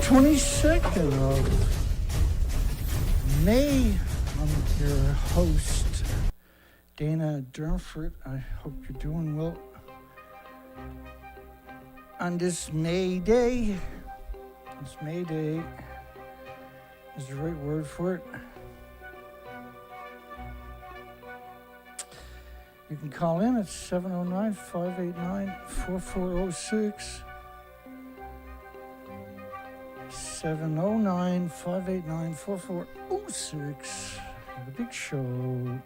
22nd of May. I'm your host, Dana Durnford. I hope you're doing well on this May Day. This May Day is the right word for it. You can call in at 709-589-4406. 709-589-4406. The big show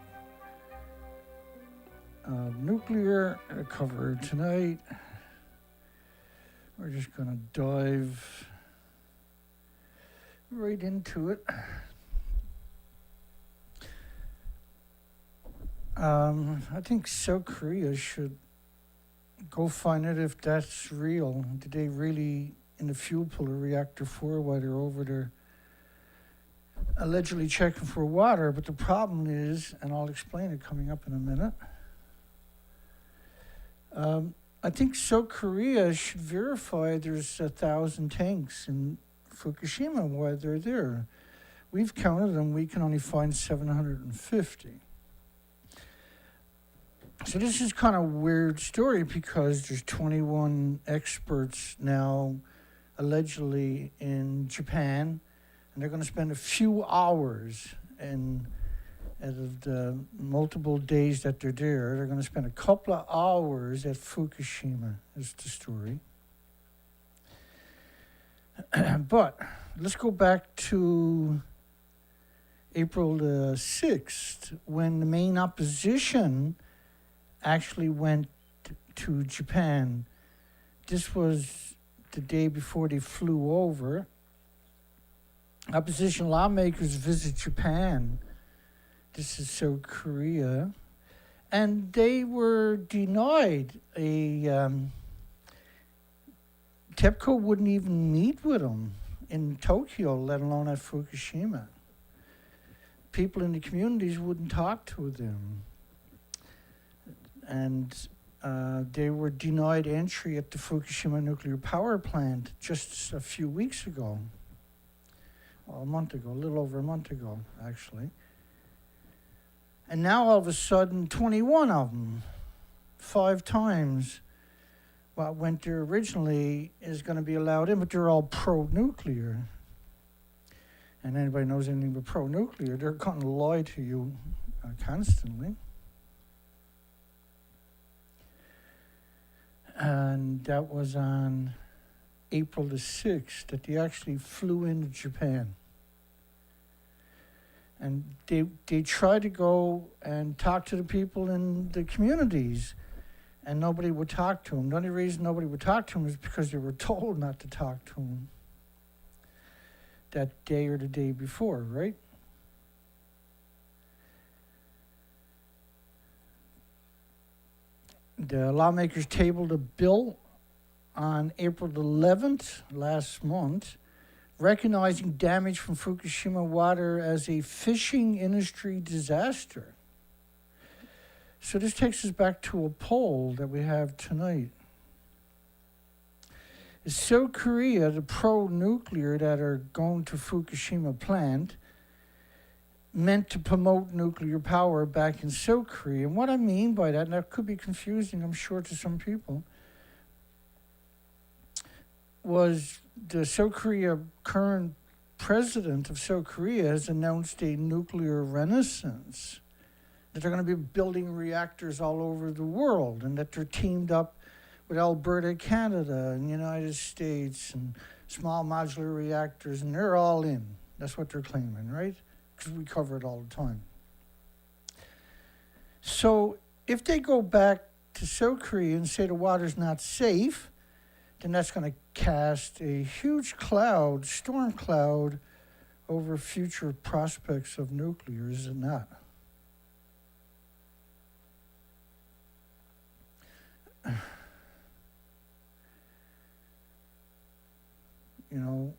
of nuclear cover tonight. We're just going to dive right into it. I think South Korea should go find it if that's real. Did they really in the fuel puller reactor 4 while they're over there allegedly checking for water? But the problem is, and I'll explain it coming up in a minute, I think South Korea should verify there's 1,000 tanks in Fukushima while they're there. We've counted them, we can only find 750. So this is kind of a weird story because there's 21 experts now allegedly in Japan, and they're going to spend a few hours out of the multiple days that they're there. They're going to spend a couple of hours at Fukushima, is the story. But let's go back to April the 6th, when the main opposition actually went to Japan. This was the day before they flew over. Opposition lawmakers visit Japan. This is South Korea. And they were denied TEPCO wouldn't even meet with them in Tokyo, let alone at Fukushima. People in the communities wouldn't talk to them. And they were denied entry at the Fukushima nuclear power plant just a few weeks ago. Well, a month ago, a little over a month ago, actually. And now all of a sudden, 21 of them, 5 times what went there originally, is going to be allowed in, but they're all pro-nuclear. And anybody knows anything about pro-nuclear, they're going to lie to you constantly. And that was on April the 6th that they actually flew into Japan. And they tried to go and talk to the people in the communities, and nobody would talk to them. The only reason nobody would talk to them is because they were told not to talk to them that day or the day before, right? The lawmakers tabled a bill on April 11th, last month, recognizing damage from Fukushima water as a fishing industry disaster. So this takes us back to a poll that we have tonight. Is South Korea, the pro-nuclear that are going to Fukushima plant, meant to promote nuclear power back in South Korea? And what I mean by that, and that could be confusing, I'm sure, to some people, was the South Korea current president of South Korea has announced a nuclear renaissance, that they're going to be building reactors all over the world, and that they're teamed up with Alberta, Canada, and the United States, and small modular reactors, and they're all in. That's what they're claiming, right? Because we cover it all the time. So if they go back to South Korea and say the water's not safe, then that's going to cast a huge cloud, storm cloud, over future prospects of nuclear, is it not? You know,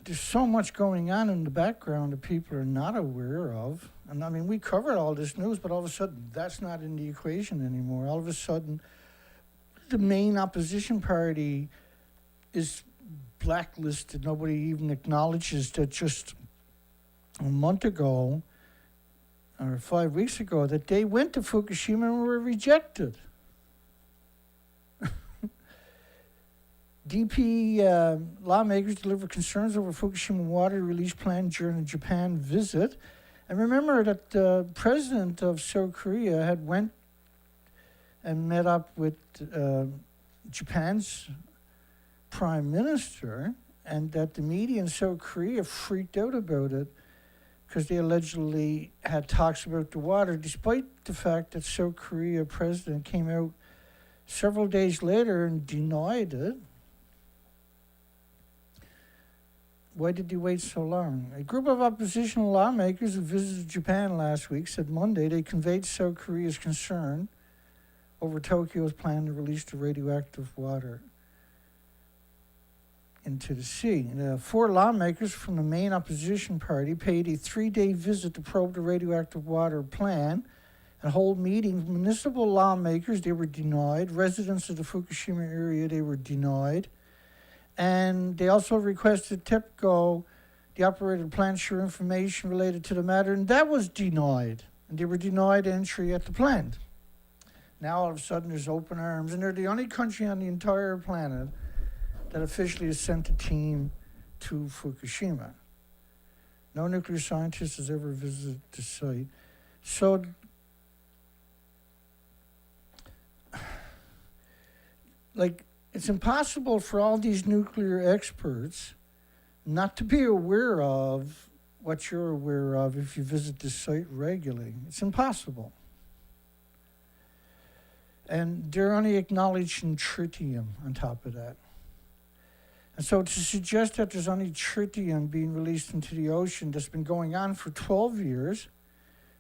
there's so much going on in the background that people are not aware of. And I mean, we covered all this news, but all of a sudden, that's not in the equation anymore. All of a sudden, the main opposition party is blacklisted. Nobody even acknowledges that just a month ago or 5 weeks ago that they went to Fukushima and were rejected. DP lawmakers delivered concerns over Fukushima water release plan during a Japan visit. And remember that the president of South Korea had went and met up with Japan's prime minister, and that the media in South Korea freaked out about it because they allegedly had talks about the water, despite the fact that South Korea president came out several days later and denied it. Why did they wait so long? A group of opposition lawmakers who visited Japan last week said Monday they conveyed South Korea's concern over Tokyo's plan to release the radioactive water into the sea. And, 4 lawmakers from the main opposition party paid a 3-day visit to probe the radioactive water plan and hold meetings. Municipal lawmakers, they were denied. Residents of the Fukushima area, they were denied. And they also requested TEPCO, the operator of the plant, share information related to the matter, and that was denied. And they were denied entry at the plant. Now all of a sudden there's open arms, and they're the only country on the entire planet that officially has sent a team to Fukushima. No nuclear scientist has ever visited the site. So, it's impossible for all these nuclear experts not to be aware of what you're aware of if you visit the site regularly. It's impossible. And they're only acknowledging tritium on top of that. And so to suggest that there's only tritium being released into the ocean that's been going on for 12 years,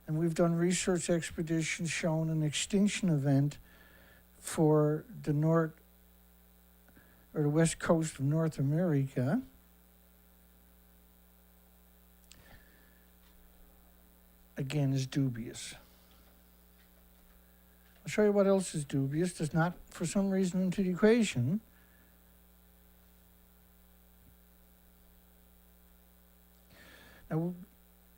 and we've done research expeditions showing an extinction event for the the west coast of North America. Again, is dubious. I'll show you what else is dubious. That's not, for some reason, into the equation. Now,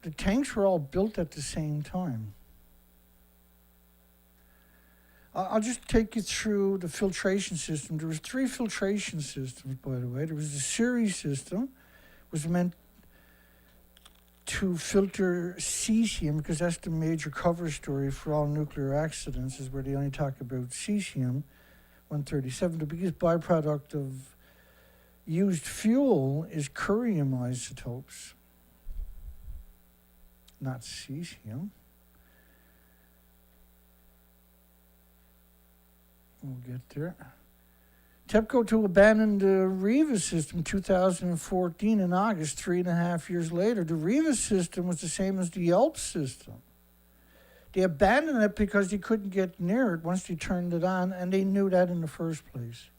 the tanks were all built at the same time. I'll just take you through the filtration system. There was 3 filtration systems, by the way. There was the series system, was meant to filter cesium, because that's the major cover story for all nuclear accidents, is where they only talk about cesium-137. The biggest byproduct of used fuel is curium isotopes, not cesium. We'll get there. TEPCO to abandon the REVA system 2014 in August, 3.5 years later. The REVA system was the same as the ALPS system. They abandoned it because they couldn't get near it once they turned it on, and they knew that in the first place.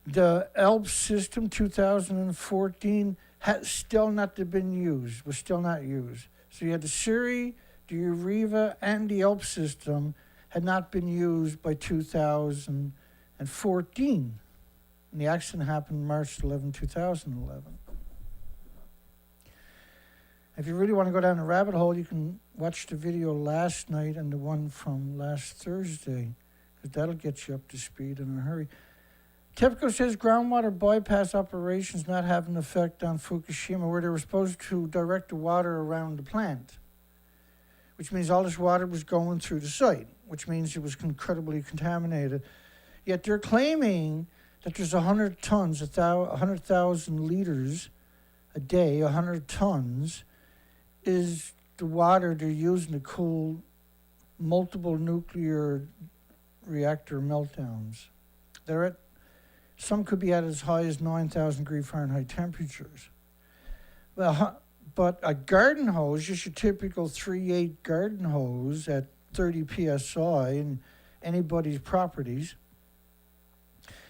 The ALPS system 2014 had still not been used, was still not used. So you had the SIRI, the REVA, and the ALPS system had not been used by 2014. And the accident happened March 11, 2011. If you really want to go down the rabbit hole, you can watch the video last night and the one from last Thursday, because that'll get you up to speed in a hurry. TEPCO says groundwater bypass operations not have an effect on Fukushima, where they were supposed to direct the water around the plant, which means all this water was going through the site, which means it was incredibly contaminated. Yet they're claiming that there's 100 tons, 100,000 liters a day, 100 tons, is the water they're using to cool multiple nuclear reactor meltdowns. Some could be at as high as 9,000 degree Fahrenheit temperatures. Well, but a garden hose, just your typical 3/8 garden hose at 30 psi in anybody's properties,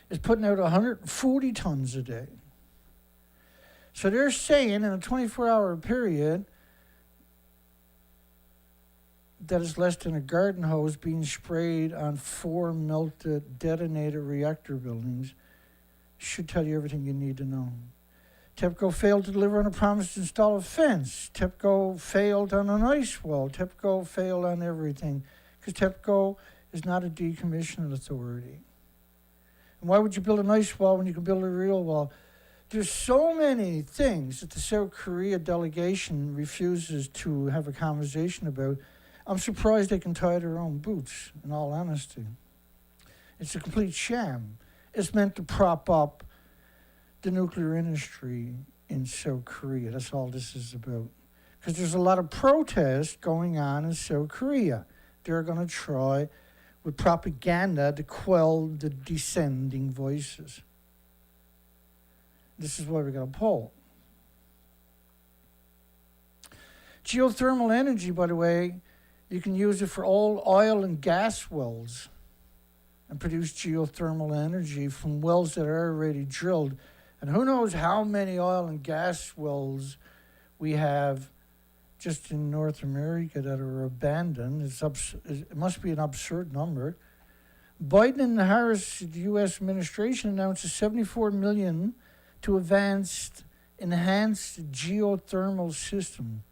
is putting out 140 tons a day. So they're saying in a 24-hour period, that is less than a garden hose being sprayed on 4 melted detonated reactor buildings should tell you everything you need to know. TEPCO failed to deliver on a promise to install a fence. TEPCO failed on an ice wall. TEPCO failed on everything because TEPCO is not a decommissioning authority. And why would you build an ice wall when you can build a real wall? There's so many things that the South Korea delegation refuses to have a conversation about. I'm surprised they can tie their own boots, in all honesty. It's a complete sham. It's meant to prop up the nuclear industry in South Korea. That's all this is about. Because there's a lot of protest going on in South Korea. They're going to try with propaganda to quell the dissenting voices. This is why we got a poll. Geothermal energy, by the way, you can use it for all oil and gas wells and produce geothermal energy from wells that are already drilled. And who knows how many oil and gas wells we have just in North America that are abandoned. It must be an absurd number. Biden and the Harris U.S. administration announced a $74 million to enhanced geothermal system.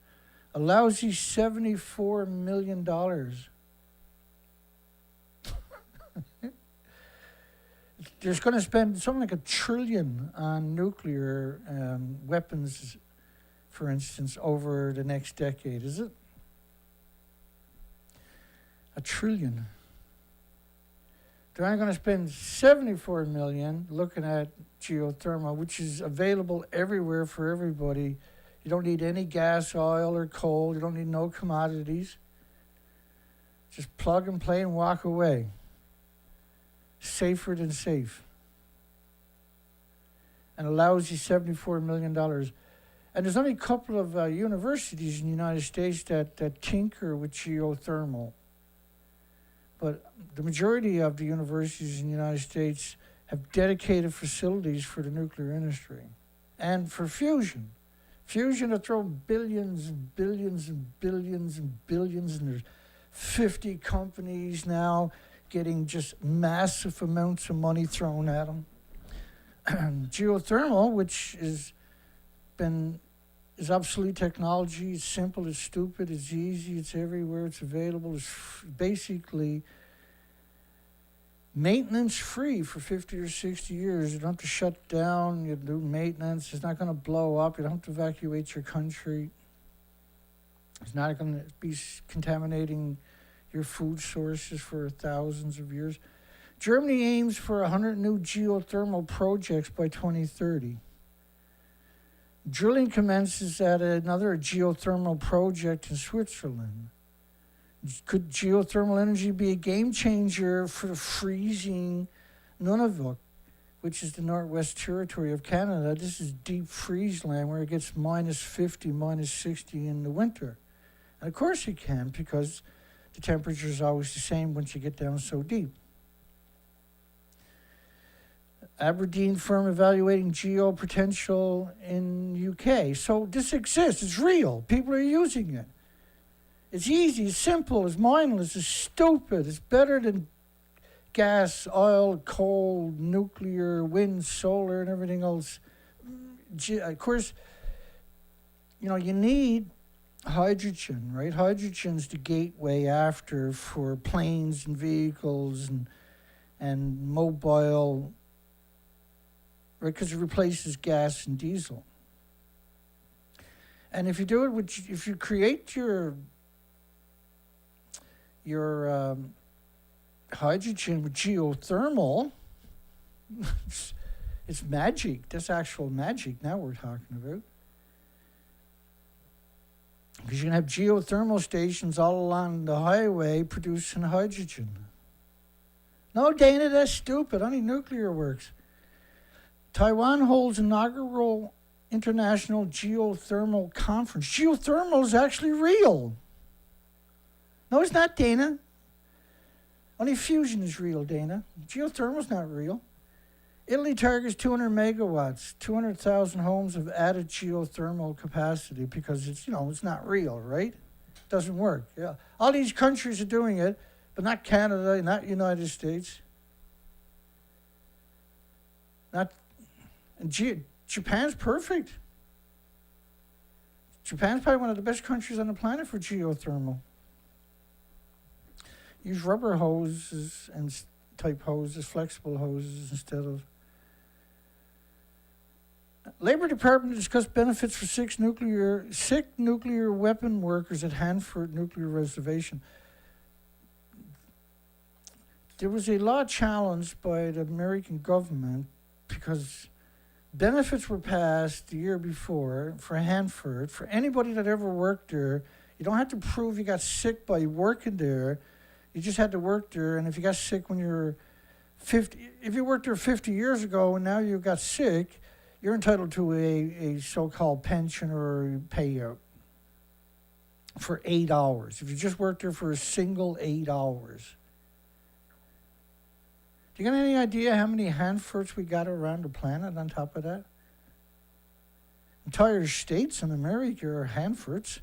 A lousy $74 million. There's going to spend something like $1 trillion on nuclear weapons, for instance, over the next decade, is it? $1 trillion. They're only going to spend $74 million looking at geothermal, which is available everywhere for everybody. You don't need any gas, oil, or coal. You don't need no commodities. Just plug and play and walk away. Safer than safe. And a lousy $74 million. And there's only a couple of universities in the United States that tinker with geothermal. But the majority of the universities in the United States have dedicated facilities for the nuclear industry and for fusion. Fusion to throw billions and billions and billions and billions, and there's 50 companies now getting just massive amounts of money thrown at them. Geothermal, which is obsolete technology. It's simple, it's stupid, it's easy, it's everywhere, it's available. It's basically maintenance free for 50 or 60 years. You don't have to shut down, you do maintenance. It's not going to blow up. You don't have to evacuate your country. It's not going to be contaminating your food sources for thousands of years. Germany aims for 100 new geothermal projects by 2030. Drilling commences at another geothermal project in Switzerland. Could geothermal energy be a game changer for the freezing Nunavut, which is the Northwest Territory of Canada? This is deep freeze land where it gets minus 50, minus 60 in the winter. And of course it can, because the temperature is always the same once you get down so deep. Aberdeen firm evaluating geo potential in UK. So this exists, it's real, people are using it. It's easy, it's simple, it's mindless, it's stupid, it's better than gas, oil, coal, nuclear, wind, solar, and everything else. Of course, you need hydrogen, right? Hydrogen's the gateway after for planes and vehicles and mobile, right? Because it replaces gas and diesel. And if you do it if you create your hydrogen with geothermal, it's magic. That's actual magic now we're talking about. Because you can have geothermal stations all along the highway producing hydrogen. No, Dana, that's stupid. Only nuclear works. Taiwan holds inaugural international geothermal conference. Geothermal is actually real. No, it's not, Dana. Only fusion is real, Dana. Geothermal's not real. Italy targets 200 megawatts, 200,000 homes of added geothermal capacity because it's not real, right? Doesn't work. Yeah. All these countries are doing it, but not Canada, not United States. Japan's perfect. Japan's probably one of the best countries on the planet for geothermal. Use rubber hoses and type hoses, flexible hoses instead of. Labor Department discussed benefits for sick nuclear weapon workers at Hanford Nuclear Reservation. There was a law challenged by the American government because benefits were passed the year before for Hanford. For anybody that ever worked there, you don't have to prove you got sick by working there. You just had to work there, and if you got sick when you were 50, if you worked there 50 years ago and now you got sick, you're entitled to a so-called pension or payout for 8 hours. If you just worked there for a single 8 hours. Do you got any idea how many Hanfords we got around the planet on top of that? Entire states in America are Hanfords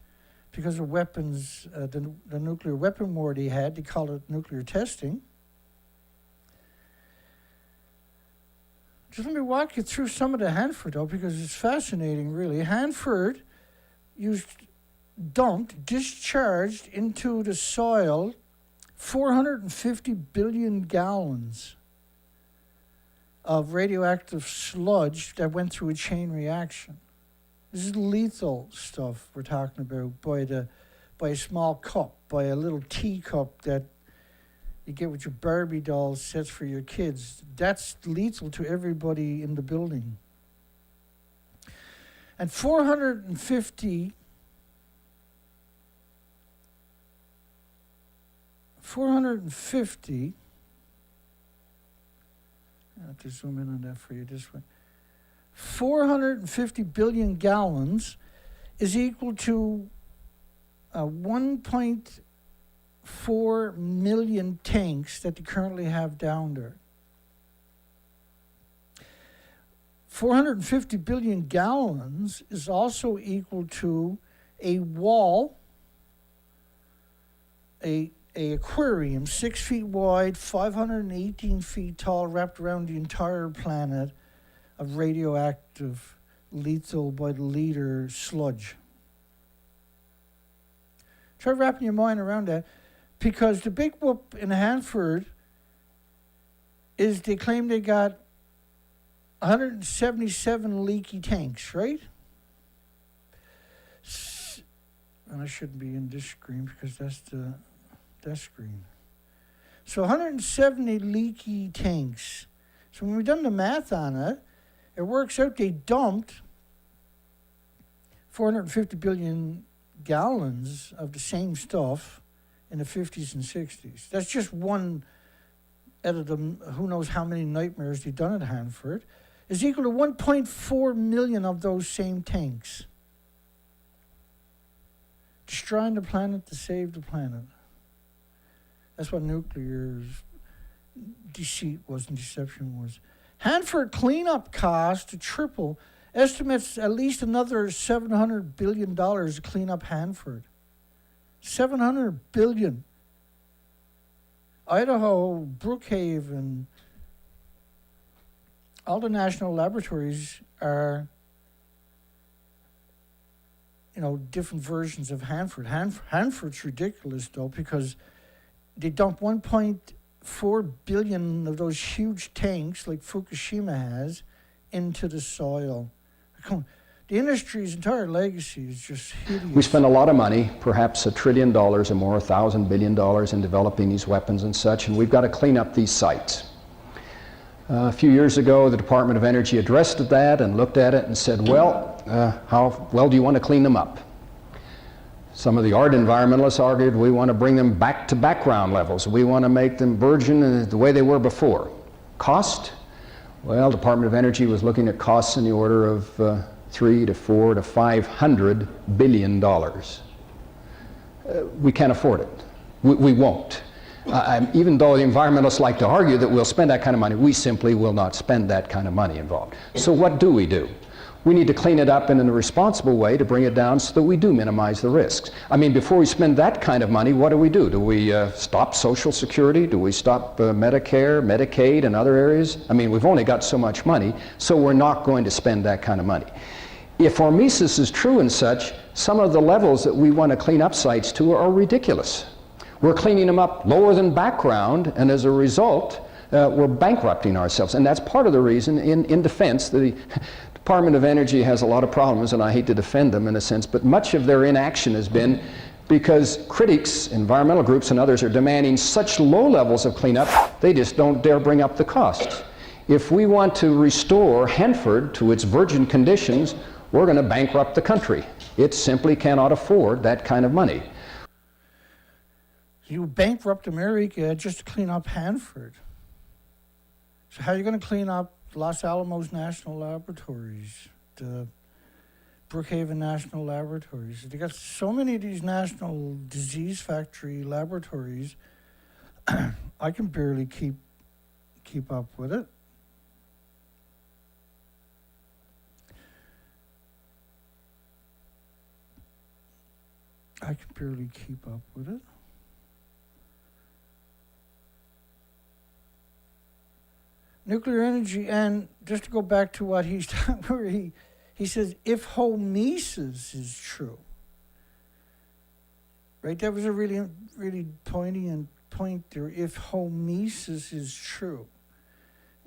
because of weapons, the nuclear weapon war they had. They call it nuclear testing. Just let me walk you through some of the Hanford, though, because it's fascinating, really. Hanford discharged into the soil 450 billion gallons of radioactive sludge that went through a chain reaction. This is lethal stuff we're talking about by a small cup, by a little teacup that you get with your Barbie doll sets for your kids. That's lethal to everybody in the building. And 450 I have to zoom in on that for you this way. 450 billion gallons is equal to 1.4 million tanks that they currently have down there. 450 billion gallons is also equal to a wall, a aquarium 6 feet wide, 518 feet tall, wrapped around the entire planet of radioactive, lethal by the liter sludge. Try wrapping your mind around that, because the big whoop in Hanford is they claim they got 177 leaky tanks, right? And I shouldn't be in this screen because that's the screen. So 170 leaky tanks. So when we've done the math on it, it works out they dumped 450 billion gallons of the same stuff in the 50s and 60s. That's just one out of the who knows how many nightmares they've done at Hanford. Is equal to 1.4 million of those same tanks. Destroying the planet to save the planet. That's what nuclear deceit was and deception was. Hanford cleanup cost to triple. Estimates at least another $700 billion to clean up Hanford. $700 billion. Idaho, Brookhaven, all the national laboratories are, different versions of Hanford. Hanford's ridiculous, though, because they dump 1.4 billion of those huge tanks, like Fukushima has, into the soil. The industry's entire legacy is just hideous. We spend a lot of money, perhaps $1 trillion or more, $1,000 billion in developing these weapons and such, and we've got to clean up these sites. A few years ago, the Department of Energy addressed that and looked at it and said, well, how well do you want to clean them up? Some of the art environmentalists argued we want to bring them back to background levels. We want to make them virgin the way they were before. Cost? Well, the Department of Energy was looking at costs in the order of $300 to $400 to $500 billion. We can't afford it. We won't. Even though the environmentalists like to argue that we'll spend that kind of money, we simply will not spend that kind of money involved. So what do? We need to clean it up in a responsible way to bring it down so that we do minimize the risks. I mean, before we spend that kind of money, what do? Do we stop Social Security? Do we stop Medicare, Medicaid, and other areas? I mean, we've only got so much money, so we're not going to spend that kind of money. If hormesis is true and such, some of the levels that we want to clean up sites to are ridiculous. We're cleaning them up lower than background, and as a result, we're bankrupting ourselves. And that's part of the reason in defense, the Department of Energy has a lot of problems, and I hate to defend them in a sense, but much of their inaction has been because critics, environmental groups and others are demanding such low levels of cleanup, they just don't dare bring up the costs. If we want to restore Hanford to its virgin conditions, we're going to bankrupt the country. It simply cannot afford that kind of money. You bankrupt America just to clean up Hanford. So how are you going to clean up Los Alamos National Laboratories, the Brookhaven National Laboratories? They got so many of these national disease factory laboratories, I can barely keep up with it. I can barely keep up with it. Nuclear energy, and just to go back to what he's where he says, if hormesis is true, right? That was a really, really poignant point there. If hormesis is true,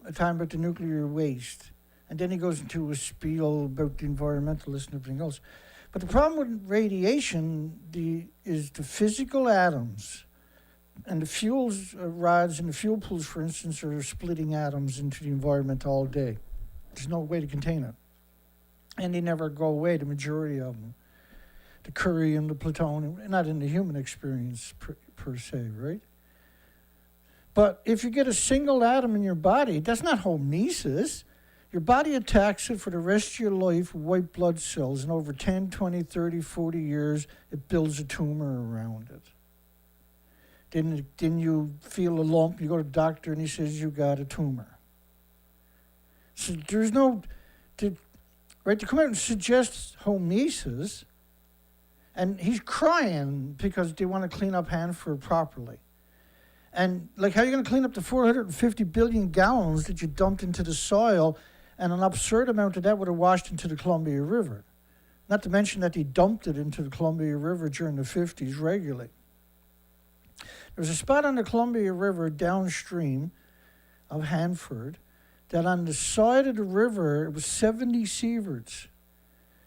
a time about the nuclear waste, and then he goes into a spiel about the environmentalists and everything else. But the problem with radiation is the physical atoms. And the fuels rods and the fuel pools, for instance, are splitting atoms into the environment all day. There's no way to contain it. And they never go away, the majority of them. The curium, the plutonium, not in the human experience per se, right? But if you get a single atom in your body, that's not hormesis. Your body attacks it for the rest of your life with white blood cells, and over 10, 20, 30, 40 years, it builds a tumor around it. Then you feel a lump, you go to the doctor, and he says you got a tumor. So there's no, to come out and suggest hormesis, and he's crying because they want to clean up Hanford properly. And like, how are you going to clean up the 450 billion gallons that you dumped into the soil, and an absurd amount of that would have washed into the Columbia River? Not to mention that they dumped it into the Columbia River during the 50s regularly. There's a spot on the Columbia River downstream of Hanford that on the side of the river, it was 70 sieverts.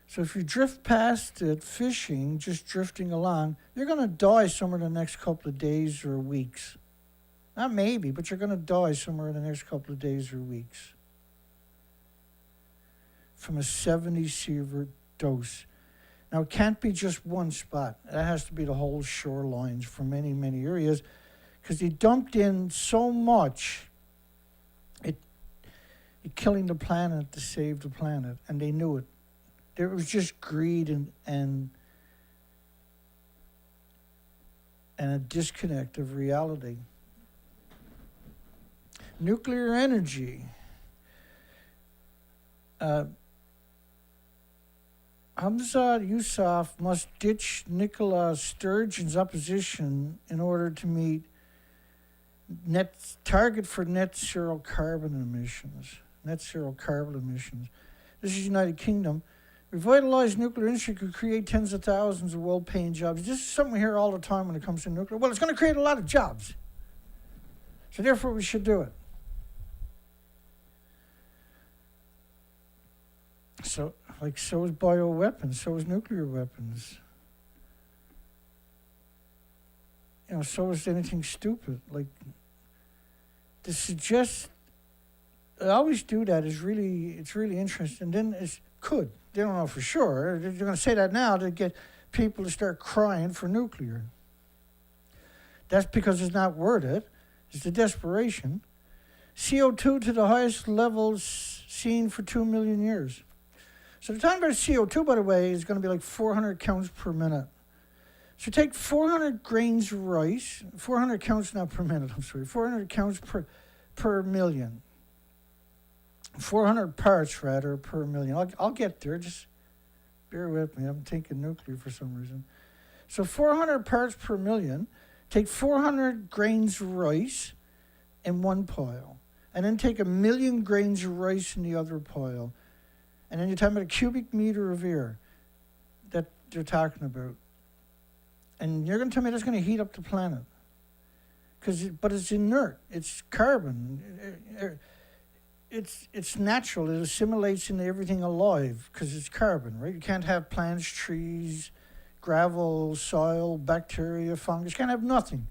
So if you drift past it fishing, just drifting along, you're going to die somewhere in the next couple of days or weeks. Not maybe, but you're going to die somewhere in the next couple of days or weeks from a 70 sievert dose. Now, it can't be just one spot. It has to be the whole shorelines for many, many areas, because they dumped in so much, it killing the planet to save the planet, and they knew it. There was just greed and a disconnect of reality. Nuclear energy. Hamza Yousaf must ditch Nicola Sturgeon's opposition in order to meet target for net zero carbon emissions. Net zero carbon emissions. This is United Kingdom. Revitalized nuclear industry could create tens of thousands of well-paying jobs. This is something we hear all the time when it comes to nuclear. Well, it's going to create a lot of jobs. So therefore, we should do it. So is bioweapons, so is nuclear weapons. So is anything stupid. Like, to suggest, I always do that, it's really interesting. Then they don't know for sure. They're going to say that now to get people to start crying for nuclear. That's because it's not worth it. It's the desperation. CO2 to the highest levels seen for 2 million years. So the time about CO2, by the way, is going to be like 400 counts per minute. So take 400 grains of rice, 400 counts not per minute, 400 counts per million. 400 parts, rather, per million. I'll get there, just bear with me. I'm thinking nuclear for some reason. So 400 parts per million, take 400 grains of rice in one pile, and then take 1 million grains of rice in the other pile. And then you're talking about a cubic meter of air that they're talking about. And you're going to tell me that's going to heat up the planet. But it's inert. It's carbon. It's natural. It assimilates into everything alive because it's carbon, right? You can't have plants, trees, gravel, soil, bacteria, fungus. You can't have nothing.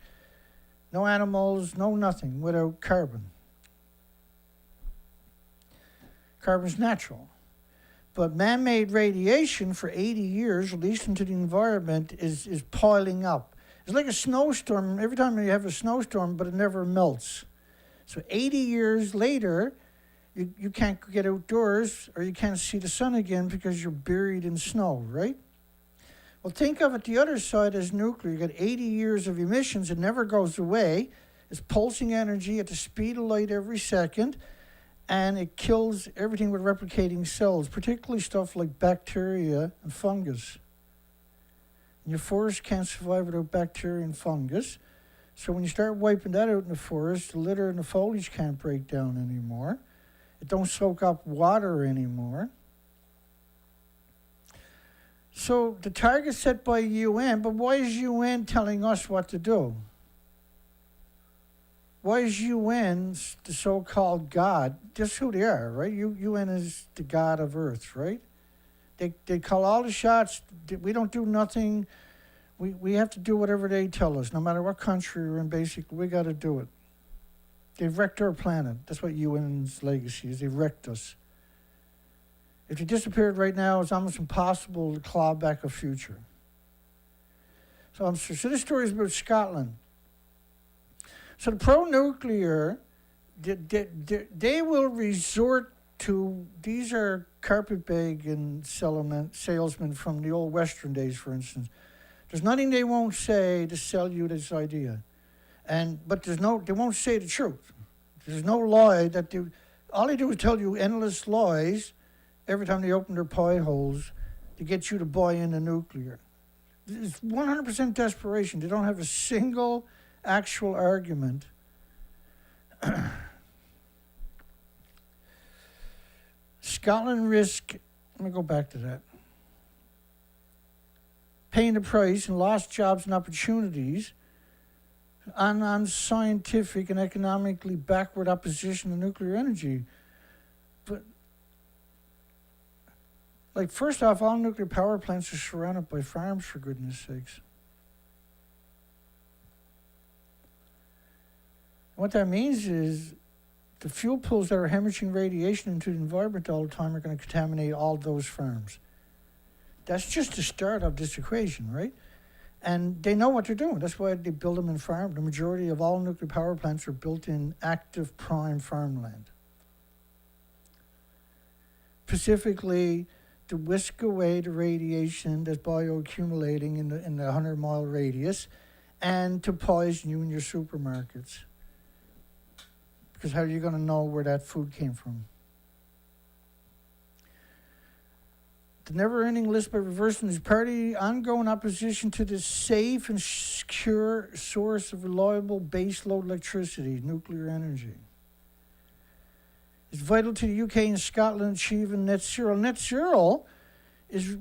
No animals, no nothing without carbon. Carbon's natural. But man-made radiation for 80 years released into the environment is piling up. It's like a snowstorm. Every time you have a snowstorm, but it never melts. So 80 years later, you can't get outdoors or you can't see the sun again because you're buried in snow, right? Well, think of it the other side as nuclear. You got 80 years of emissions. It never goes away. It's pulsing energy at the speed of light every second. And it kills everything with replicating cells, particularly stuff like bacteria and fungus. And your forest can't survive without bacteria and fungus. So when you start wiping that out in the forest, the litter and the foliage can't break down anymore. It don't soak up water anymore. So the target's set by UN, but why is UN telling us what to do? Why is UN the so-called God? That's who they are, right? UN is the God of Earth, right? They call all the shots. We don't do nothing. We have to do whatever they tell us, no matter what country we're in. Basically, we got to do it. They've wrecked our planet. That's what UN's legacy is. They've wrecked us. If you disappeared right now, it's almost impossible to claw back a future. So this story is about Scotland. So the pro-nuclear, they will resort to, these are carpetbagging salesmen from the old Western days, for instance. There's nothing they won't say to sell you this idea. But they won't say the truth. There's no lie all they do is tell you endless lies every time they open their pie holes to get you to buy into nuclear. It's 100% desperation. They don't have a single actual argument. Scotland risk, let me go back to that. Paying the price and lost jobs and opportunities on unscientific and economically backward opposition to nuclear energy. But, first off, all nuclear power plants are surrounded by farms, for goodness sakes. What that means is the fuel pools that are hemorrhaging radiation into the environment all the time are going to contaminate all those farms. That's just the start of this equation, right? And they know what they're doing. That's why they build them in farm. The majority of all nuclear power plants are built in active prime farmland. Specifically, to whisk away the radiation that's bioaccumulating in the 100-mile radius and to poison you in your supermarkets. Because how are you going to know where that food came from? The never-ending list by reversing his party ongoing opposition to this safe and secure source of reliable baseload electricity, nuclear energy. It's vital to the UK and Scotland achieving net zero. Net zero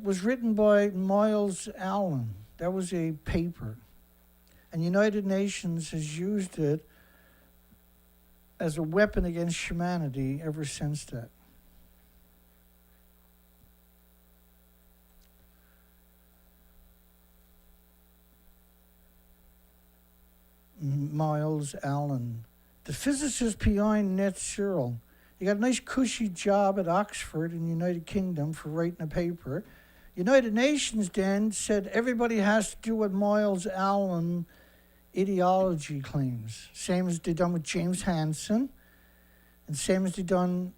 was written by Miles Allen. That was a paper. And United Nations has used it as a weapon against humanity ever since that. Miles Allen, the physicist behind net zero. He got a nice cushy job at Oxford in the United Kingdom for writing a paper. United Nations then said everybody has to do what Miles Allen ideology claims. Same as they done with James Hansen, and same as they done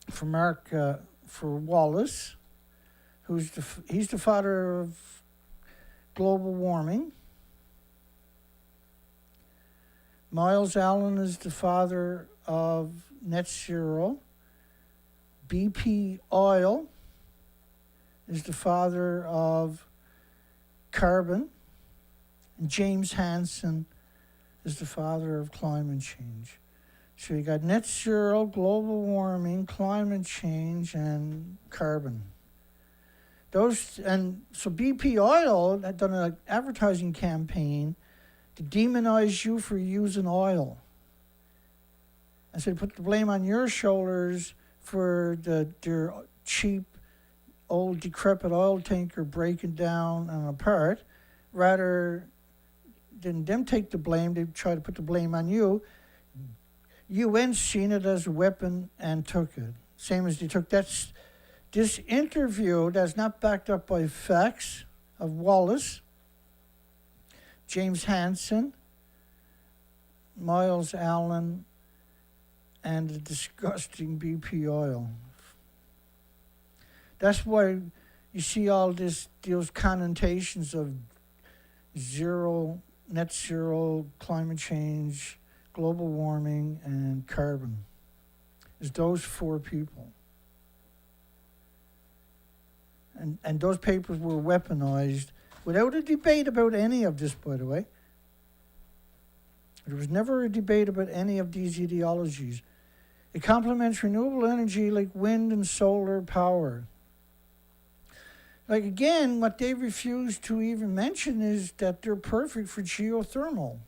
for Wallace, he's the father of global warming. Miles Allen is the father of net zero. BP Oil is the father of carbon. And James Hansen is the father of climate change. So you got net zero, global warming, climate change, and carbon. And so BP Oil had done an advertising campaign to demonize you for using oil. And so they put the blame on your shoulders for their cheap, old, decrepit oil tanker breaking down and apart. Rather than them take the blame, they try to put the blame on you. UN seen it as a weapon and took it. Same as they took this interview that's not backed up by facts of Wallace, James Hansen, Miles Allen, and the disgusting BP Oil. That's why you see all those connotations of zero, net zero, climate change, global warming, and carbon. It's those four people. And those papers were weaponized without a debate about any of this, by the way. There was never a debate about any of these ideologies. It complements renewable energy like wind and solar power. Like, again, what they refuse to even mention is that they're perfect for geothermal.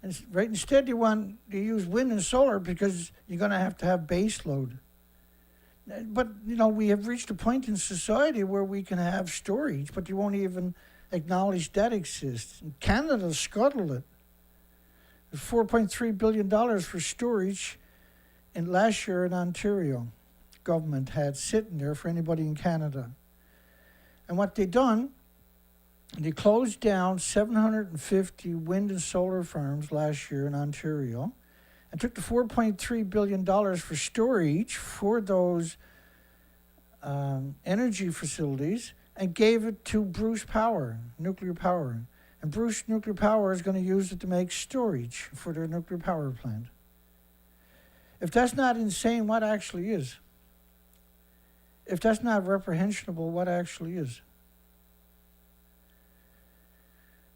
And right, instead they want to use wind and solar because you're going to have base load. But, we have reached a point in society where we can have storage, but you won't even acknowledge that exists. And Canada scuttled it. There's $4.3 billion for storage last year in Ontario. Government had sitting there for anybody in Canada. And what they done, they closed down 750 wind and solar farms last year in Ontario and took the $4.3 billion for storage for those energy facilities and gave it to Bruce Power, nuclear power. And Bruce Nuclear Power is going to use it to make storage for their nuclear power plant. If that's not insane, what actually is? If that's not reprehensible, what actually is?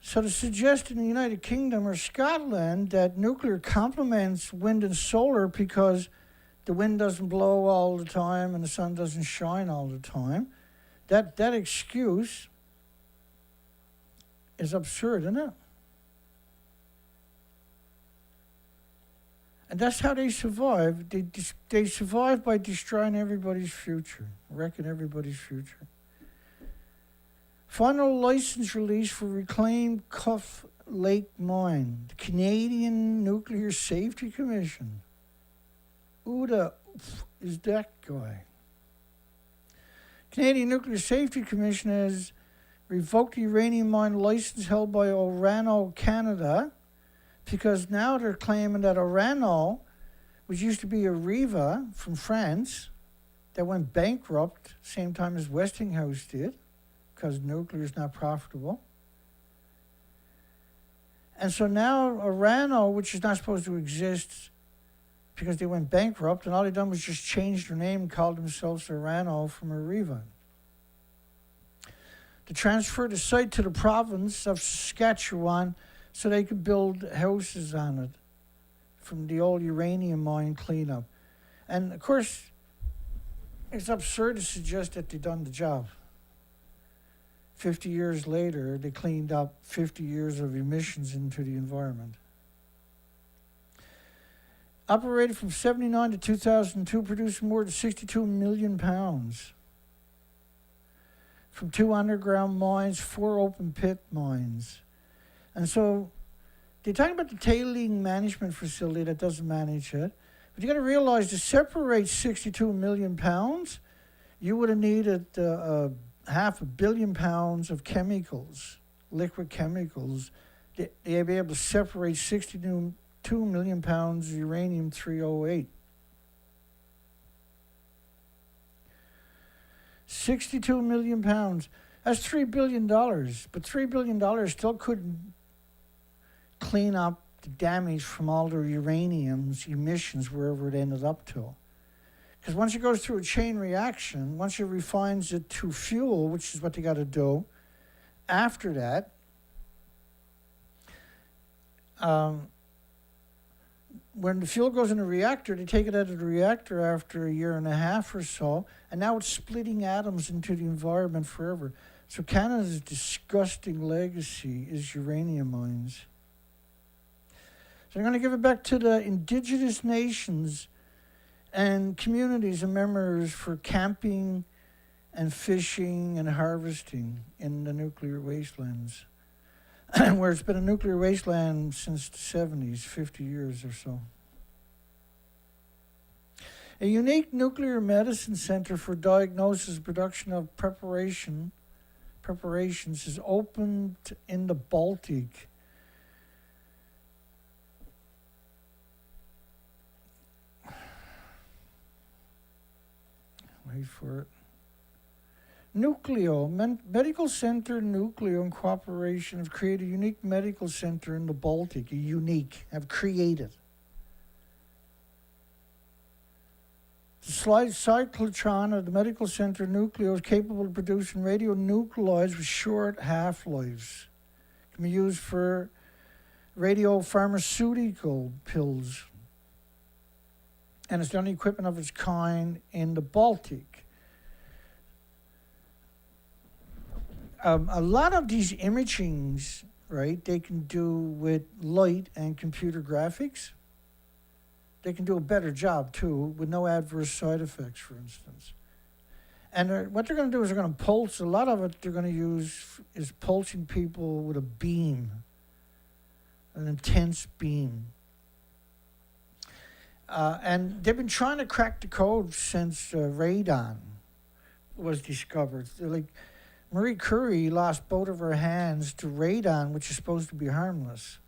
So to suggest in the United Kingdom or Scotland that nuclear complements wind and solar because the wind doesn't blow all the time and the sun doesn't shine all the time, that excuse is absurd, isn't it? And that's how they survive. They survive by destroying everybody's future, wrecking everybody's future. Final license release for reclaimed Cuff Lake Mine. The Canadian Nuclear Safety Commission. Who the is that guy? Canadian Nuclear Safety Commission has revoked the uranium mine license held by Renault Canada because now they're claiming that Renault, which used to be Areva from France, that went bankrupt same time as Westinghouse did, because nuclear is not profitable. And so now Renault, which is not supposed to exist because they went bankrupt, and all they done was just change their name and call themselves Renault from Areva. To transfer the site to the province of Saskatchewan so they could build houses on it from the old uranium mine cleanup. And of course, it's absurd to suggest that they've done the job. 50 years later, they cleaned up 50 years of emissions into the environment. Operated from 1979 to 2002, producing more than 62 million pounds. From 2 underground mines, 4 open pit mines. And so they're talking about the tailing management facility that doesn't manage it. But you got to realize to separate 62 million pounds, you would have needed 500 million pounds of chemicals, liquid chemicals. They'd be able to separate 62 million pounds of uranium-308. 62 million pounds. That's $3 billion. But $3 billion still couldn't clean up the damage from all the uranium's emissions wherever it ended up to. Because once it goes through a chain reaction, once it refines it to fuel, which is what they got to do, after that, when the fuel goes in the reactor, they take it out of the reactor after a year and a half or so, and now it's splitting atoms into the environment forever. So Canada's disgusting legacy is uranium mines. So I'm going to give it back to the Indigenous nations and communities and members for camping and fishing and harvesting in the nuclear wastelands, where it's been a nuclear wasteland since the 70s, 50 years or so. A unique nuclear medicine center for diagnosis, production of preparations is opened in the Baltic. Wait for it. NUCLEO, Medical Center NUCLEO in cooperation have created a unique medical center in the Baltic. Have created. The cyclotron of the Medical Center NUCLEO is capable of producing radionuclides with short half-lives. It can be used for radiopharmaceutical pills. And it's the only equipment of its kind in the Baltic. A lot of these imagings, right, they can do with light and computer graphics. They can do a better job, too, with no adverse side effects, for instance. And what they're going to do is they're going to pulse. A lot of it they're going to use is pulsing people with a beam, an intense beam. And they've been trying to crack the code since radon was discovered. They're like, Marie Curie lost both of her hands to radon, which is supposed to be harmless.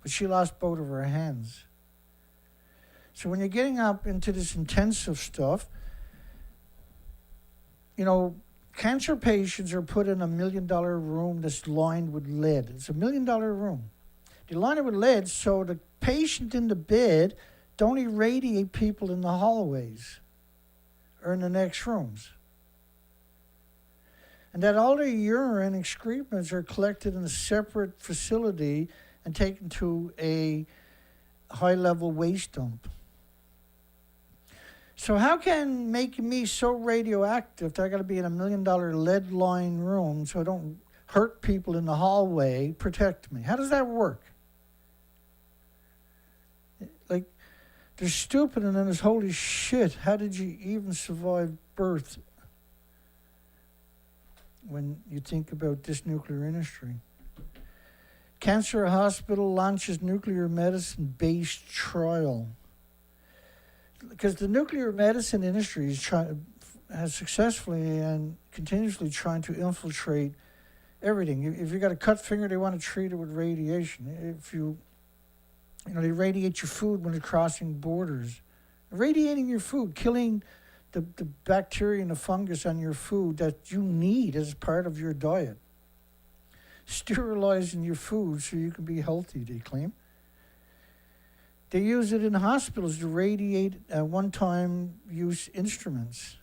But she lost both of her hands. So when you're getting up into this intensive stuff, you know, cancer patients are put in $1 million room that's lined with lead. It's $1 million room. They line it with lead so the patient in the bed don't irradiate people in the hallways or in the next rooms. And that all their urine excrements are collected in a separate facility and taken to a high-level waste dump. So how can making me so radioactive that I got to be in $1 million lead-lined room so I don't hurt people in the hallway protect me? How does that work? Like, they're stupid, and then it's holy shit. How did you even survive birth? When you think about this nuclear industry. Cancer Hospital launches nuclear medicine-based trial. Because the nuclear medicine industry has successfully and continuously trying to infiltrate everything. If you got a cut finger, they want to treat it with radiation. If they radiate your food when you're crossing borders. Radiating your food, killing the bacteria and the fungus on your food that you need as part of your diet. Sterilizing your food so you can be healthy, they claim. They use it in hospitals to radiate one-time use instruments.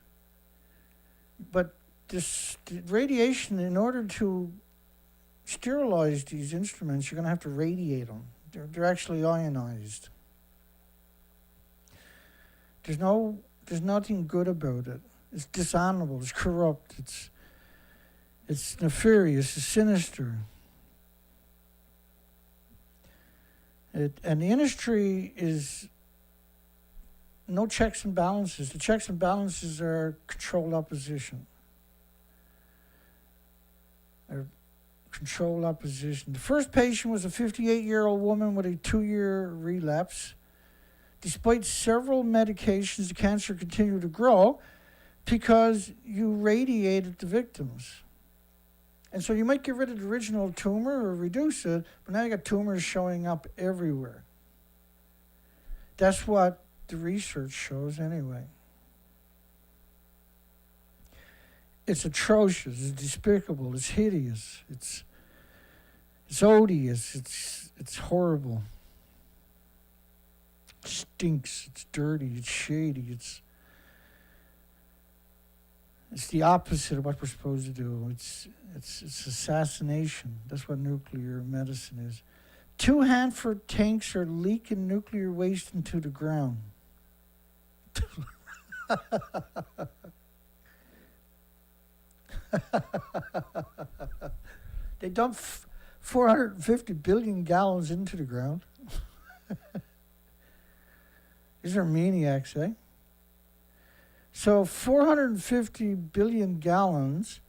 But this radiation, in order to sterilize these instruments, you're going to have to radiate them. They're actually ionized. There's nothing good about it. It's dishonorable. It's corrupt. It's nefarious. It's sinister. And the industry is no checks and balances. The checks and balances are controlled opposition. Controlled opposition. The first patient was a 58-year-old woman with a 2-year relapse. Despite several medications, the cancer continued to grow because you radiated the victims. And so you might get rid of the original tumor or reduce it, but now you got tumors showing up everywhere. That's what the research shows anyway. It's atrocious, it's despicable, it's hideous. It's odious. It's horrible. It stinks. It's dirty. It's shady. It's the opposite of what we're supposed to do. It's assassination. That's what nuclear medicine is. 2 Hanford tanks are leaking nuclear waste into the ground. They dump 450 billion gallons into the ground. These are maniacs, eh? So 450 billion gallons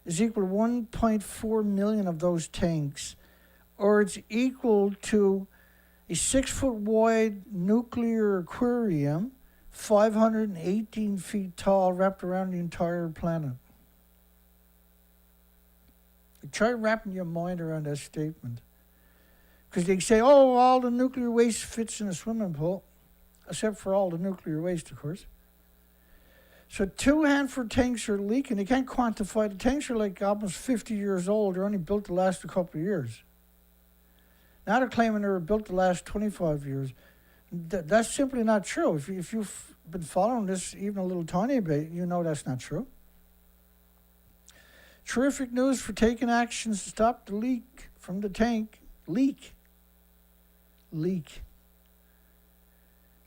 is equal to 1.4 million of those tanks, or it's equal to a 6-foot wide nuclear aquarium, 518 feet tall, wrapped around the entire planet. Try wrapping your mind around that statement. Because they say, oh, all the nuclear waste fits in a swimming pool, except for all the nuclear waste, of course. So 2 Hanford tanks are leaking. They can't quantify. The tanks are like almost 50 years old. They're only built to last a couple of years. Now they're claiming they were built to last 25 years. That's simply not true. If you've been following this even a little tiny bit, you know that's not true. Terrific news for taking actions to stop the leak from the tank. Leak.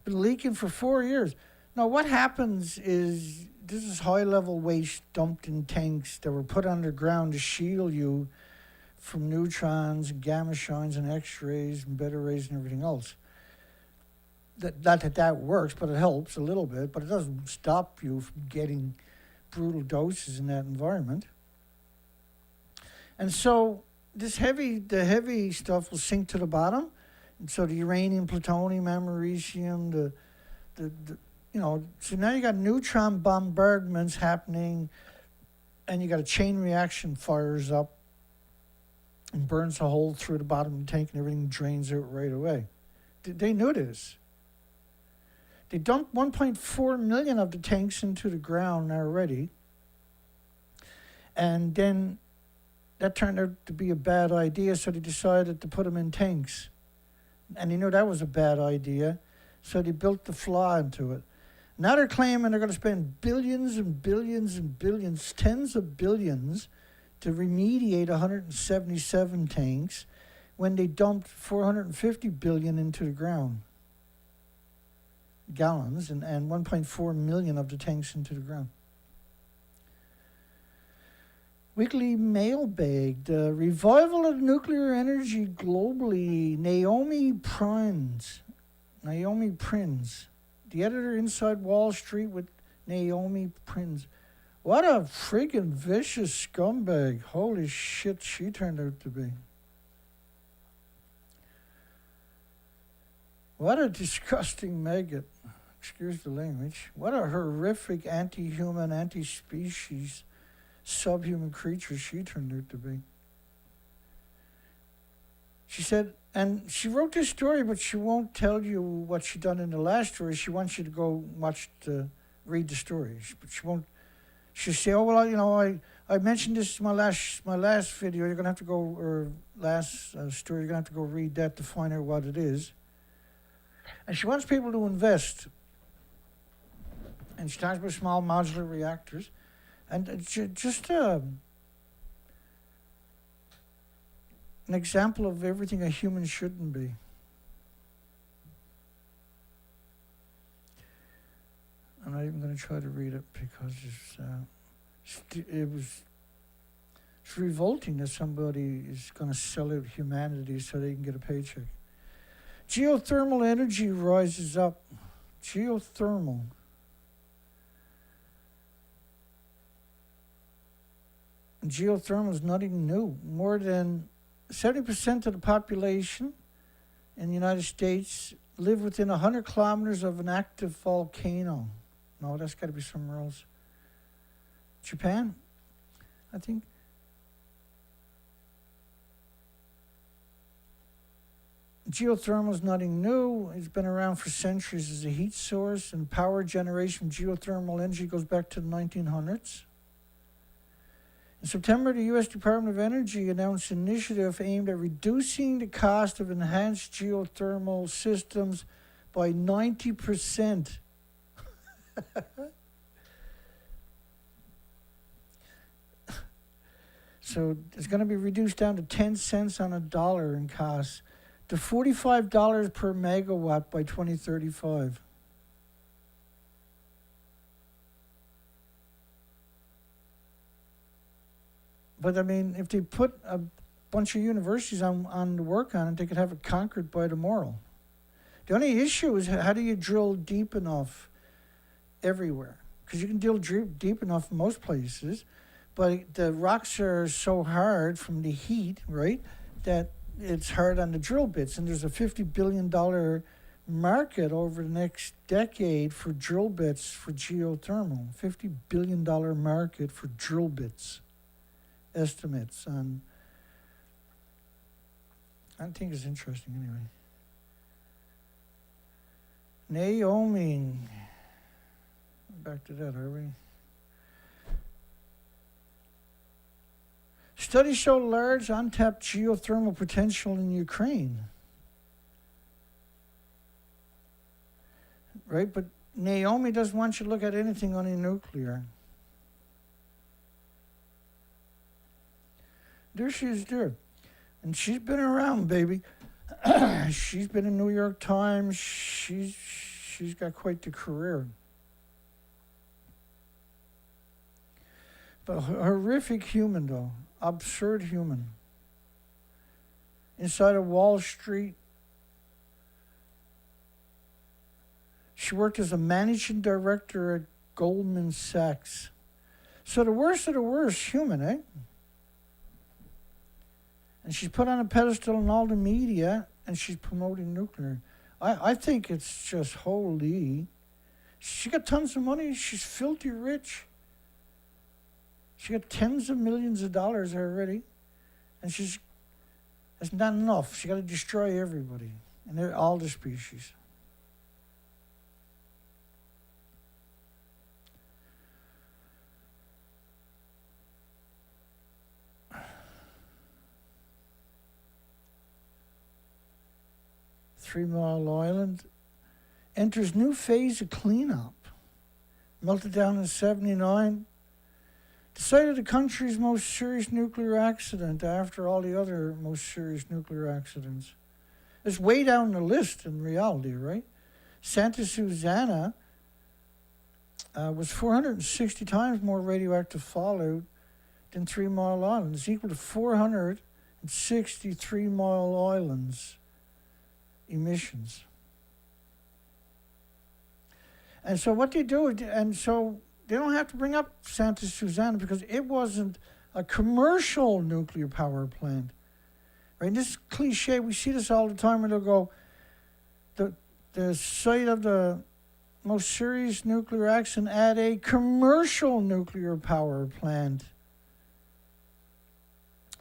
Been leaking for 4 years. Now, what happens is this is high-level waste dumped in tanks that were put underground to shield you from neutrons and gamma shines and X-rays and beta rays and everything else. Not that works, but it helps a little bit, but it doesn't stop you from getting brutal doses in that environment. And so the heavy stuff will sink to the bottom. And so the uranium, plutonium, americium, so now you got neutron bombardments happening, and you got a chain reaction fires up and burns a hole through the bottom of the tank, and everything drains out right away. They knew this. They dumped 1.4 million of the tanks into the ground already, and then that turned out to be a bad idea, so they decided to put them in tanks. And they knew that was a bad idea, so they built the flaw into it. Now they're claiming they're going to spend billions and billions and billions, tens of billions, to remediate 177 tanks when they dumped 450 billion into the ground. Gallons and 1.4 million of the tanks into the ground. Weekly mailbag, the revival of nuclear energy globally. Naomi Prins, the editor inside Wall Street with Naomi Prins. What a freaking vicious scumbag. Holy shit, she turned out to be. What a disgusting maggot. Excuse the language. What a horrific anti-human, anti-species, subhuman creature she turned out to be. She said, and she wrote this story, but she won't tell you what she done in the last story. She wants you to go read the story. But she won't. She'll say, oh, well, I mentioned this in my last video. You're going to have to go, or last story, you're going to have to go read that to find out what it is. And she wants people to invest. And she talks about small modular reactors. And just an example of everything a human shouldn't be. I'm not even going to try to read it because it's revolting that somebody is going to sell out humanity so they can get a paycheck. Geothermal energy rises up. Geothermal. Geothermal is nothing new. More than 70% of the population in the United States live within 100 kilometers of an active volcano. No, that's got to be somewhere else. Japan, I think. Geothermal is nothing new. It's been around for centuries as a heat source, and power generation from geothermal energy goes back to the 1900s. In September, the U.S. Department of Energy announced an initiative aimed at reducing the cost of enhanced geothermal systems by 90%. So it's going to be reduced down to 10 cents on a dollar in cost to $45 per megawatt by 2035. But I mean, if they put a bunch of universities on to work on it, they could have it conquered by tomorrow. The only issue is how do you drill deep enough everywhere? Because you can drill deep enough in most places, but the rocks are so hard from the heat, right, that it's hard on the drill bits. And there's a $50 billion market over the next decade for drill bits for geothermal. $50 billion market for drill bits. Estimates on. I think it's interesting anyway. Naomi. Back to that, are we? Studies show large untapped geothermal potential in Ukraine. Right? But Naomi doesn't want you to look at anything on the nuclear. There she is there. And she's been around, baby. She's been in New York Times. She's got quite the career. But horrific human, though. Absurd human. Inside of Wall Street. She worked as a managing director at Goldman Sachs. So the worst of the worst human, eh? And she's put on a pedestal in all the media, and she's promoting nuclear. I think it's just holy. She got tons of money. She's filthy rich. She got tens of millions of dollars already. And that's not enough. She got to destroy everybody, and all the species. Three Mile Island enters new phase of cleanup. Melted down in '79. The site of the country's most serious nuclear accident after all the other most serious nuclear accidents. It's way down the list in reality, right? Santa Susana was 460 times more radioactive fallout than 3 Mile Island. It's equal to 460 3 Mile Islands emissions. And so what they do, and so they don't have to bring up Santa Susana because it wasn't a commercial nuclear power plant. Right? And this is cliche, we see this all the time where they'll go, the site of the most serious nuclear accident at a commercial nuclear power plant.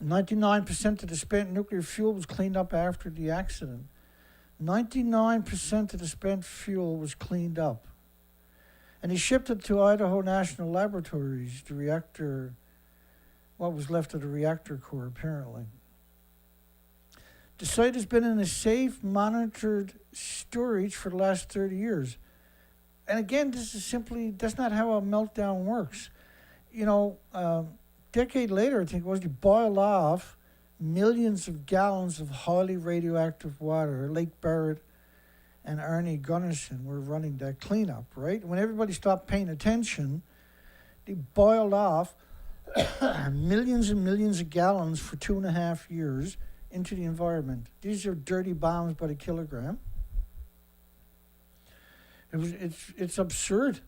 99% of the spent nuclear fuel was cleaned up after the accident. 99% of the spent fuel was cleaned up. And he shipped it to Idaho National Laboratories, the reactor, what was left of the reactor core, apparently. The site has been in a safe, monitored storage for the last 30 years. And again, that's not how a meltdown works. You know, a decade later, I think it was, you boil off millions of gallons of highly radioactive water. Lake Barrett and Arnie Gunnarsson were running that cleanup, right? When everybody stopped paying attention, they boiled off millions and millions of gallons for 2.5 years into the environment. These are dirty bombs by the kilogram. It's absurd.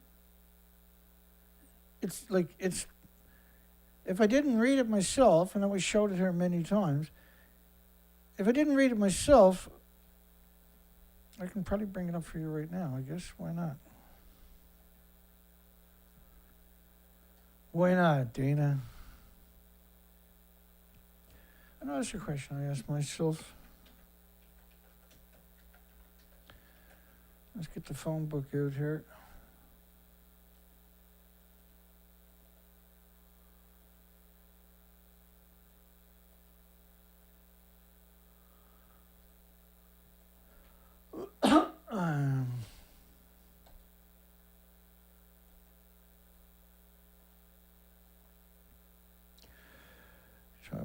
If I didn't read it myself, and we showed it here many times, if I didn't read it myself, I can probably bring it up for you right now, I guess. Why not? Why not, Dana? I know that's a question I asked myself. Let's get the phone book out here. .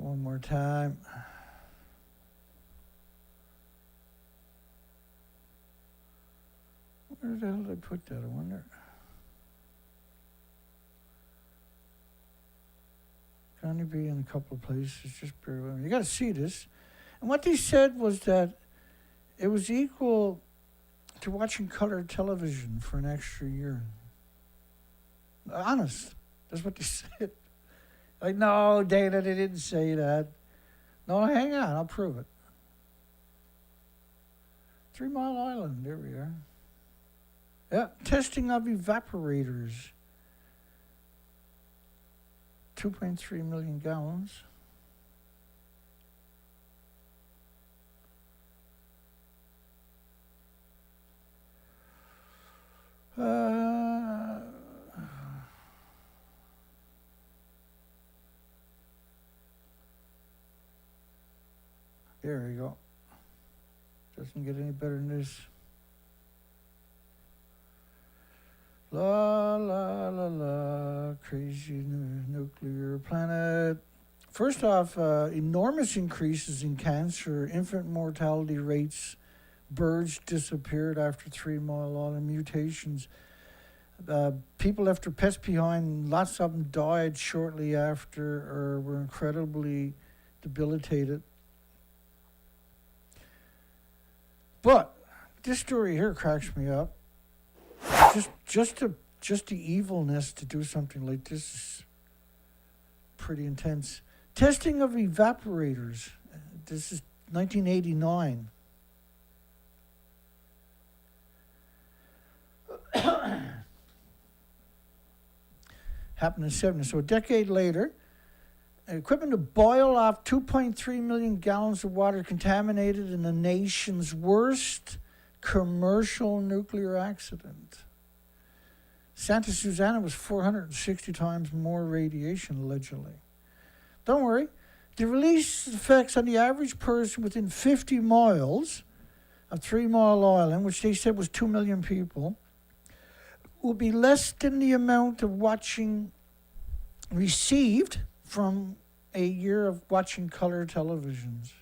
one more time. Where the hell did I put that, I wonder? Can only be in a couple of places, just bear with me. You got to see this. And what they said was that it was equal to watching color television for an extra year. Honest, that's what they said. Like, no, Dana, they didn't say that. No, hang on, I'll prove it. 3 Mile Island, there we are. Yeah, testing of evaporators. 2.3 million gallons. There we go. Doesn't get any better than this. La la la la, crazy nuclear planet. First off, enormous increases in cancer, infant mortality rates. Birds disappeared after 3 Mile Island mutations. People left their pets behind. Lots of them died shortly after or were incredibly debilitated. But this story here cracks me up. Just the evilness to do something like this is pretty intense. Testing of evaporators. This is 1989. Happened in 70. So a decade later, equipment to boil off 2.3 million gallons of water contaminated in the nation's worst commercial nuclear accident. Santa Susana was 460 times more radiation, allegedly. Don't worry. The release effects on the average person within 50 miles of 3 Mile Island, which they said was 2 million people, will be less than the amount of watching received from a year of watching color televisions.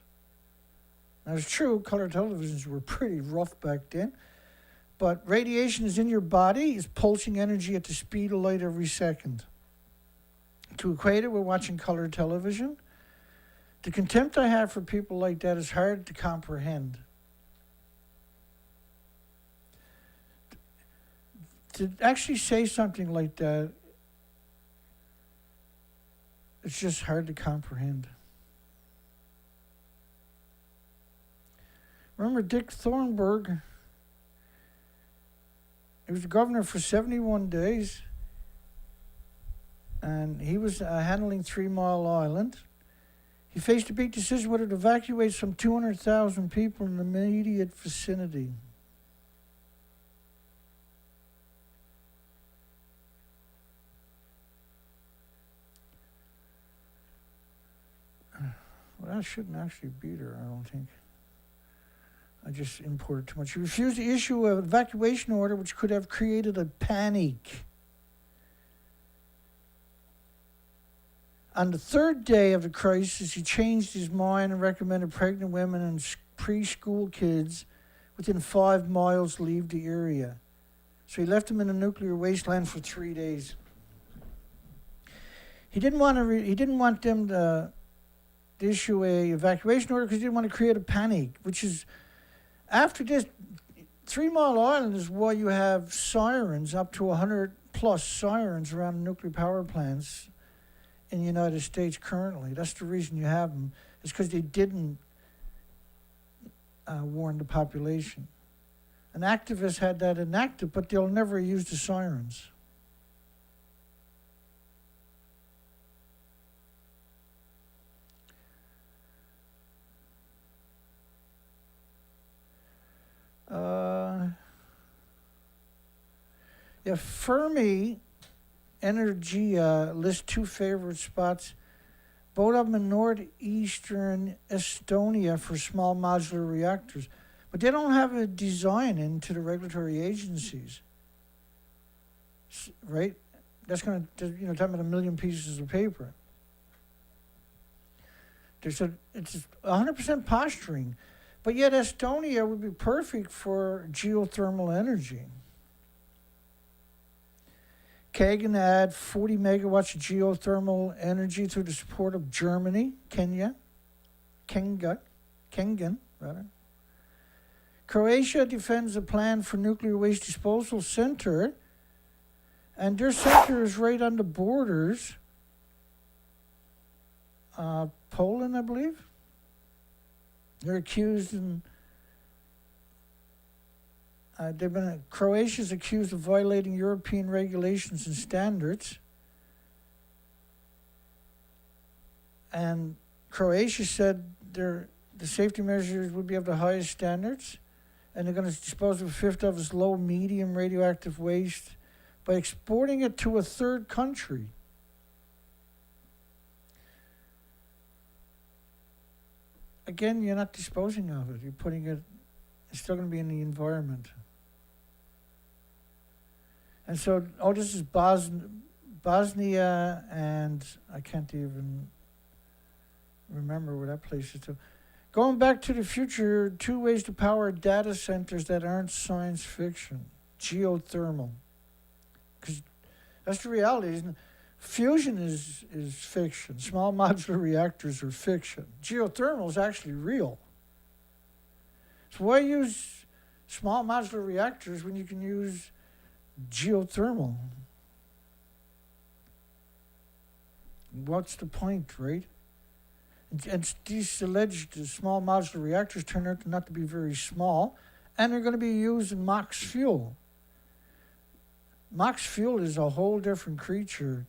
Now, it's true, color televisions were pretty rough back then, but radiation is in your body, is pulsing energy at the speed of light every second. To equate it with watching color television, the contempt I have for people like that is hard to comprehend. To actually say something like that, it's just hard to comprehend. Remember Dick Thornburg? He was the governor for 71 days, and he was handling 3 Mile Island. He faced a big decision whether to evacuate some 200,000 people in the immediate vicinity. Well, that shouldn't actually be there, I don't think. I just imported too much. He refused to issue an evacuation order, which could have created a panic. On the third day of the crisis, he changed his mind and recommended pregnant women and preschool kids within 5 miles leave the area. So he left them in a nuclear wasteland for 3 days. He didn't want them to issue a evacuation order because he didn't want to create a panic, which is, after this, 3 Mile Island is why you have sirens, up to 100 plus sirens around nuclear power plants in the United States currently. That's the reason you have them. It's because they didn't warn the population. An activist had that enacted, but they'll never use the sirens. Fermi Energia lists 2 favorite spots, both of them in northeastern Estonia for small modular reactors. But they don't have a design into the regulatory agencies, right? That's going to, talking about 1 million pieces of paper. They said it's 100% posturing. But yet Estonia would be perfect for geothermal energy. Kagan add 40 megawatts of geothermal energy through the support of Germany, Kengan, rather. Croatia defends a plan for nuclear waste disposal center, and their center is right on the borders. Poland, I believe. They're accused in. Croatia's accused of violating European regulations and standards. And Croatia said the safety measures would be of the highest standards, and they're going to dispose of a fifth of its low, medium radioactive waste by exporting it to a third country. Again, you're not disposing of it. You're putting it, it's still going to be in the environment. And so, this is Bosnia, and I can't even remember where that place is. Going back to the future, 2 ways to power data centers that aren't science fiction. Geothermal. Because that's the reality, isn't it? Fusion is fiction. Small modular reactors are fiction. Geothermal is actually real. So why use small modular reactors when you can use geothermal? What's the point, right? And these alleged small modular reactors turn out not to be very small, and they're going to be used in MOX fuel. MOX fuel is a whole different creature.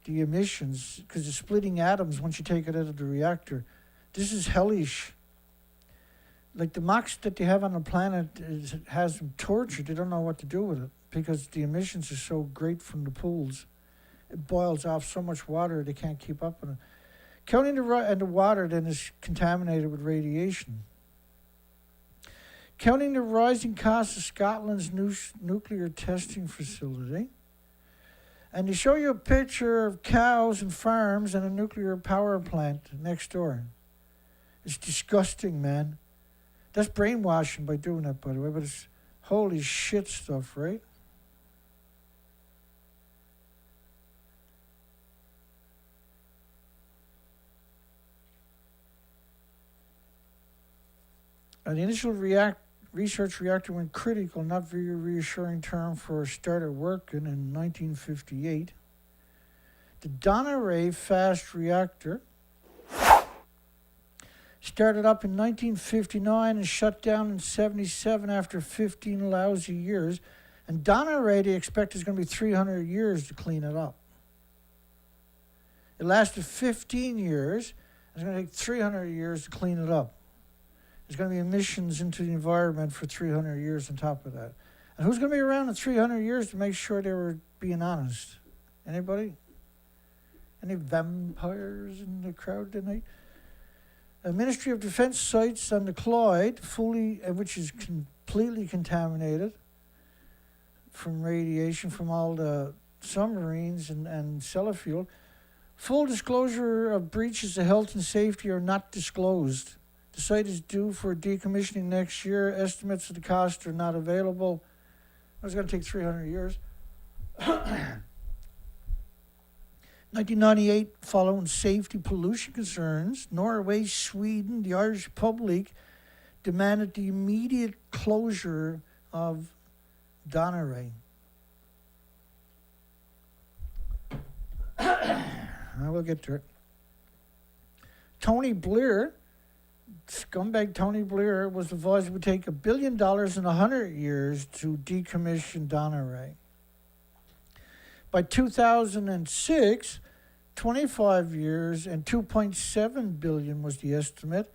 The emissions, because it's splitting atoms once you take it out of the reactor. This is hellish. Like the MOX that they have on the planet has them tortured. They don't know what to do with it because the emissions are so great from the pools. It boils off so much water they can't keep up with it. Counting the water then is contaminated with radiation. Counting the rising costs of Scotland's nuclear testing facility. And they show you a picture of cows and farms and a nuclear power plant next door. It's disgusting, man. That's brainwashing by doing that, by the way, but it's holy shit stuff, right? An initial research reactor went critical, not very reassuring term for started working in 1958. The Dounreay fast reactor started up in 1959 and shut down in 77 after 15 lousy years. And Dounreay, they expect, is going to be 300 years to clean it up. It lasted 15 years. It's going to take 300 years to clean it up. There's going to be emissions into the environment for 300 years on top of that. And who's going to be around in 300 years to make sure they were being honest? Anybody? Any vampires in the crowd tonight? A Ministry of Defense sites on the Clyde, which is completely contaminated from radiation from all the submarines and Sellafield. Full disclosure of breaches of health and safety are not disclosed. The site is due for decommissioning next year. Estimates of the cost are not available. It's going to take 300 years. 1998, following safety pollution concerns, Norway, Sweden, the Irish Republic demanded the immediate closure of Dounreay. I will get to it. Tony Blair, scumbag Tony Blair, was advised it would take $1 billion in 100 years to decommission Dounreay. By 2006, 25 years and $2.7 billion was the estimate.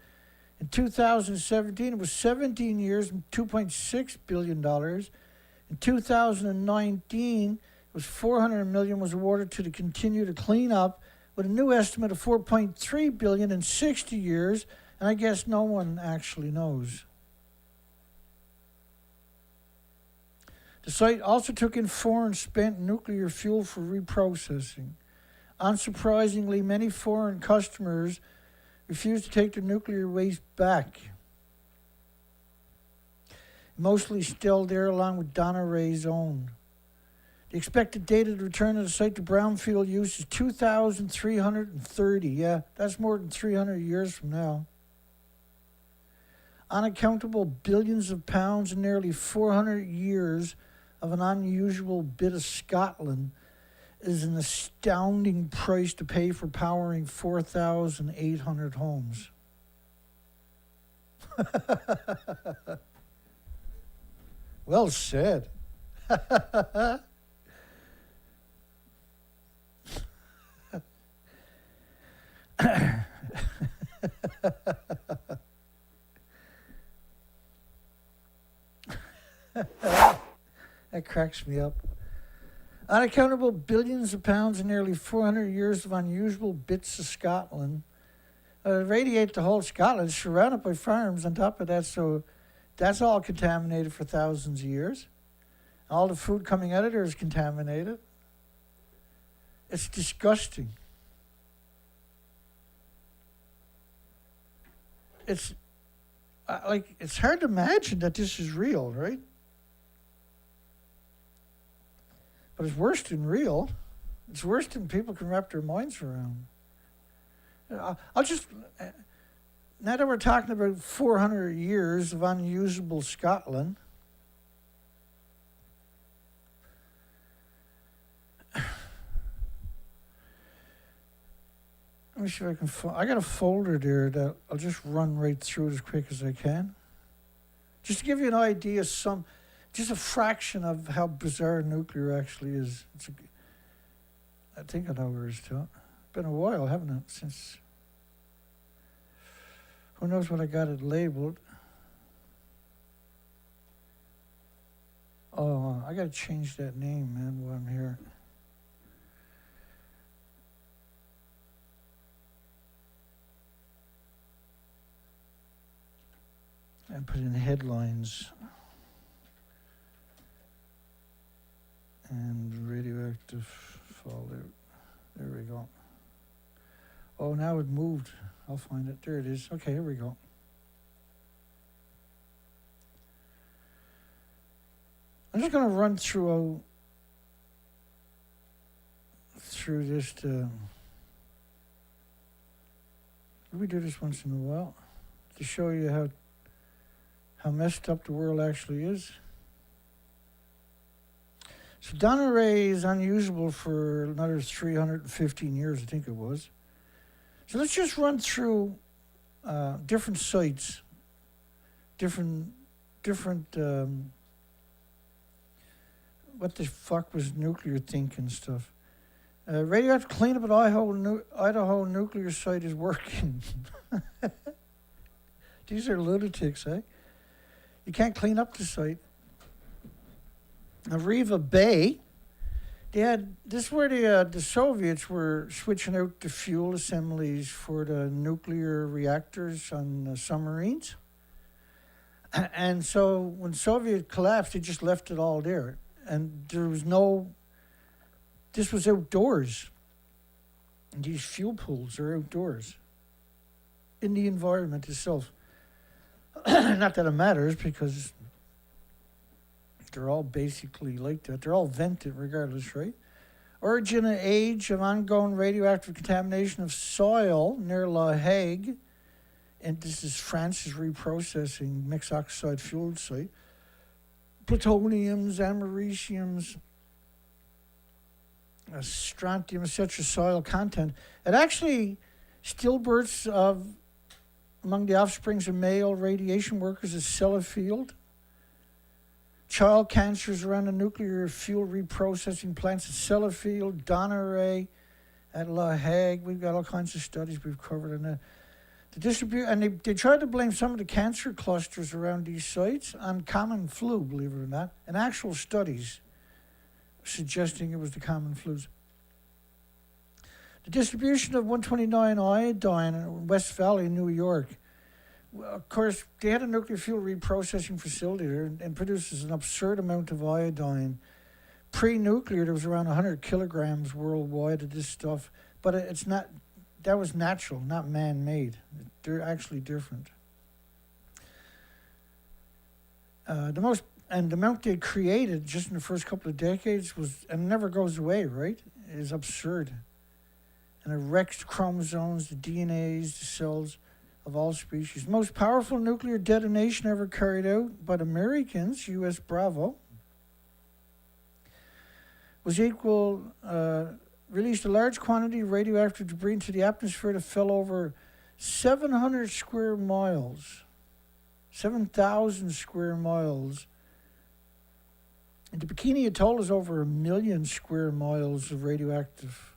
In 2017, it was 17 years and $2.6 billion. In 2019, it was $400 million was awarded to continue to clean up, with a new estimate of $4.3 billion in 60 years, and I guess no one actually knows. The site also took in foreign spent nuclear fuel for reprocessing. Unsurprisingly, many foreign customers refuse to take their nuclear waste back. Mostly still there along with Dounreay's own. The expected date of the return of the site to brownfield use is 2,330. Yeah, that's more than 300 years from now. Uncountable billions of pounds and nearly 400 years of an unusual bit of Scotland is an astounding price to pay for powering 4,800 homes. Well said. That cracks me up. Unaccountable billions of pounds and nearly 400 years of unusual bits of Scotland. Radiate the whole Scotland, surrounded by farms on top of that, so that's all contaminated for thousands of years. All the food coming out of there is contaminated. It's disgusting. It's it's hard to imagine that this is real, right? But it's worse than real. It's worse than people can wrap their minds around. I'll just, now that we're talking about 400 years of unusable Scotland, let me see if I can I got a folder there that I'll just run right through as quick as I can. Just to give you an idea, just a fraction of how bizarre nuclear actually is. I think I know where it's to. Been a while, haven't it? Since, who knows what I got it labeled. Oh, I got to change that name, man, while I'm here. And put in headlines. And radioactive fallout. There we go. Oh, now it moved. I'll find it. There it is. Okay, here we go. I'm just going to run through this to... We do this once in a while to show you how messed up the world actually is. So Dounreay is unusable for another 315 years, I think it was. So let's just run through different sites, different what the fuck was nuclear thinking stuff. Radioactive cleanup at Idaho nuclear site is working. These are lunatics, eh? You can't clean up the site. Riva Bay, this is where the Soviets were switching out the fuel assemblies for the nuclear reactors on submarines. And so when Soviet collapsed, they just left it all there. And there was this was outdoors. And these fuel pools are outdoors in the environment itself. Not that it matters, because they're all basically like that. They're all vented regardless, right? Origin and age of ongoing radioactive contamination of soil near La Hague. And this is France's reprocessing mixed oxide fuel site. Plutoniums, americiums, strontium, etc. soil content. It actually, stillbirths among the offsprings of male radiation workers at Sellafield. Child cancers around the nuclear fuel reprocessing plants at Sellafield, Dounreay, at La Hague. We've got all kinds of studies we've covered in that. They tried to blame some of the cancer clusters around these sites on common flu, believe it or not, and actual studies suggesting it was the common flus. The distribution of 129 iodine in West Valley, New York. Well, of course, they had a nuclear fuel reprocessing facility there and produces an absurd amount of iodine. Pre-nuclear, there was around 100 kilograms worldwide of this stuff, but it's not that was natural, not man-made. They're actually different. The amount they created just in the first couple of decades was, and it never goes away, right? It is absurd. And it wrecks chromosomes, the DNAs, the cells of all species. Most powerful nuclear detonation ever carried out by the Americans, U.S. Bravo, was released a large quantity of radioactive debris into the atmosphere that fell over 700 square miles, 7,000 square miles. And the Bikini Atoll is over 1 million square miles of radioactive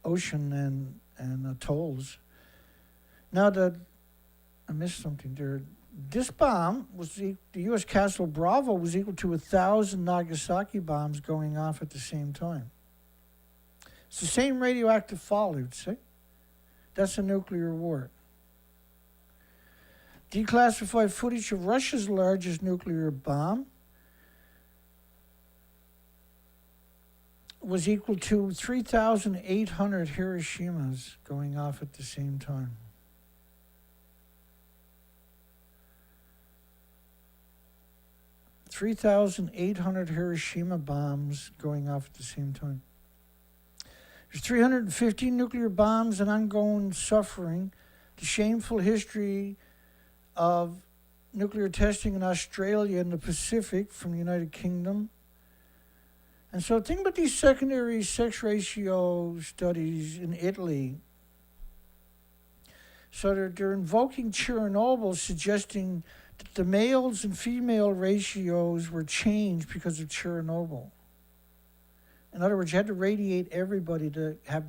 ocean and atolls. Now I missed something there. This bomb was the U.S. Castle Bravo was equal to 1,000 Nagasaki bombs going off at the same time. It's the same radioactive fallout, see? That's a nuclear war. Declassified footage of Russia's largest nuclear bomb was equal to 3,800 Hiroshimas going off at the same time. (3,800 Hiroshima bombs going off at the same time. There's 315 nuclear bombs and ongoing suffering. The shameful history of nuclear testing in Australia and the Pacific from the United Kingdom. And so think about these secondary sex ratio studies in Italy. So they're invoking Chernobyl, suggesting that the males and female ratios were changed because of Chernobyl. In other words, you had to radiate everybody to have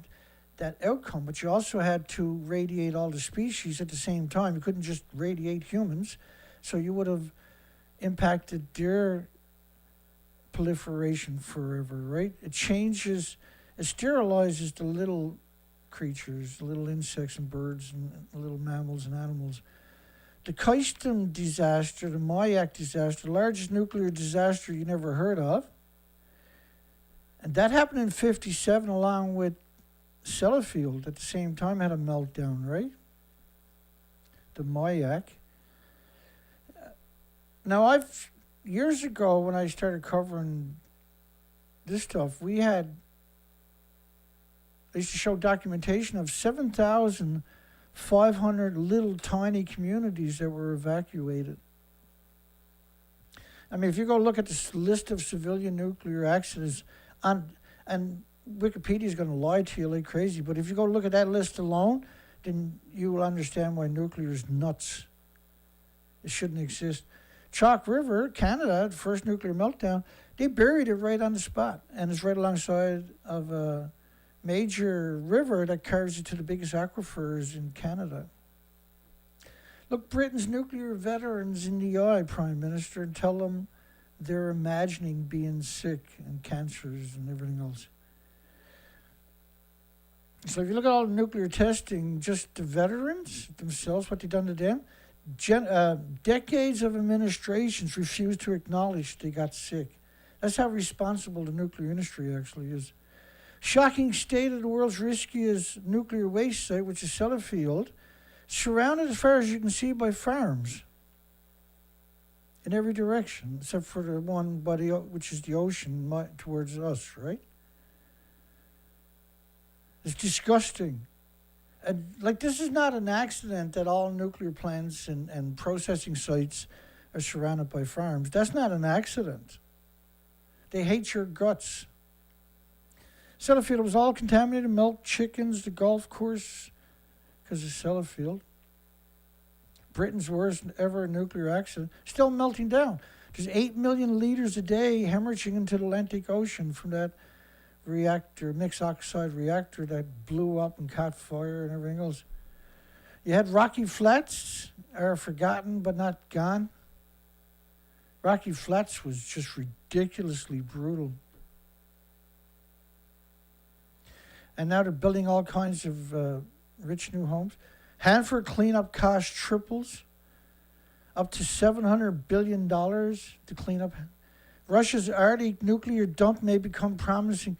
that outcome, but you also had to radiate all the species at the same time. You couldn't just radiate humans, so you would have impacted their proliferation forever, right? It sterilizes the little creatures, the little insects and birds and the little mammals and animals. The Keystone disaster, the Mayak disaster, the largest nuclear disaster you never heard of, and that happened in 1957 along with Sellafield at the same time, had a meltdown, right? The Mayak. Now, years ago when I started covering this stuff, I used to show documentation of 7,500 little tiny communities that were evacuated. I mean, if you go look at this list of civilian nuclear accidents, and Wikipedia is going to lie to you like crazy, but if you go look at that list alone, then you will understand why nuclear is nuts. It shouldn't exist. Chalk River, Canada, the first nuclear meltdown, they buried it right on the spot, and it's right alongside of a major river that carries it to the biggest aquifers in Canada. Look Britain's nuclear veterans in the eye, Prime Minister, and tell them they're imagining being sick and cancers and everything else. So if you look at all the nuclear testing, just the veterans themselves, what they've done to them, decades of administrations refused to acknowledge they got sick. That's how responsible the nuclear industry actually is. Shocking state of the world's riskiest nuclear waste site, which is Sellafield, surrounded as far as you can see by farms in every direction, except for the one which is the ocean towards us, right? It's disgusting. And this is not an accident that all nuclear plants and processing sites are surrounded by farms. That's not an accident. They hate your guts. Sellafield was all contaminated, milk, chickens, the golf course, because of Sellafield. Britain's worst ever nuclear accident, still melting down. There's 8 million liters a day hemorrhaging into the Atlantic Ocean from that reactor, mixed oxide reactor that blew up and caught fire and everything else. You had Rocky Flats, are forgotten but not gone. Rocky Flats was just ridiculously brutal. And now they're building all kinds of rich new homes. Hanford cleanup cost triples, up to $700 billion to clean up. Russia's Arctic nuclear dump may become promising.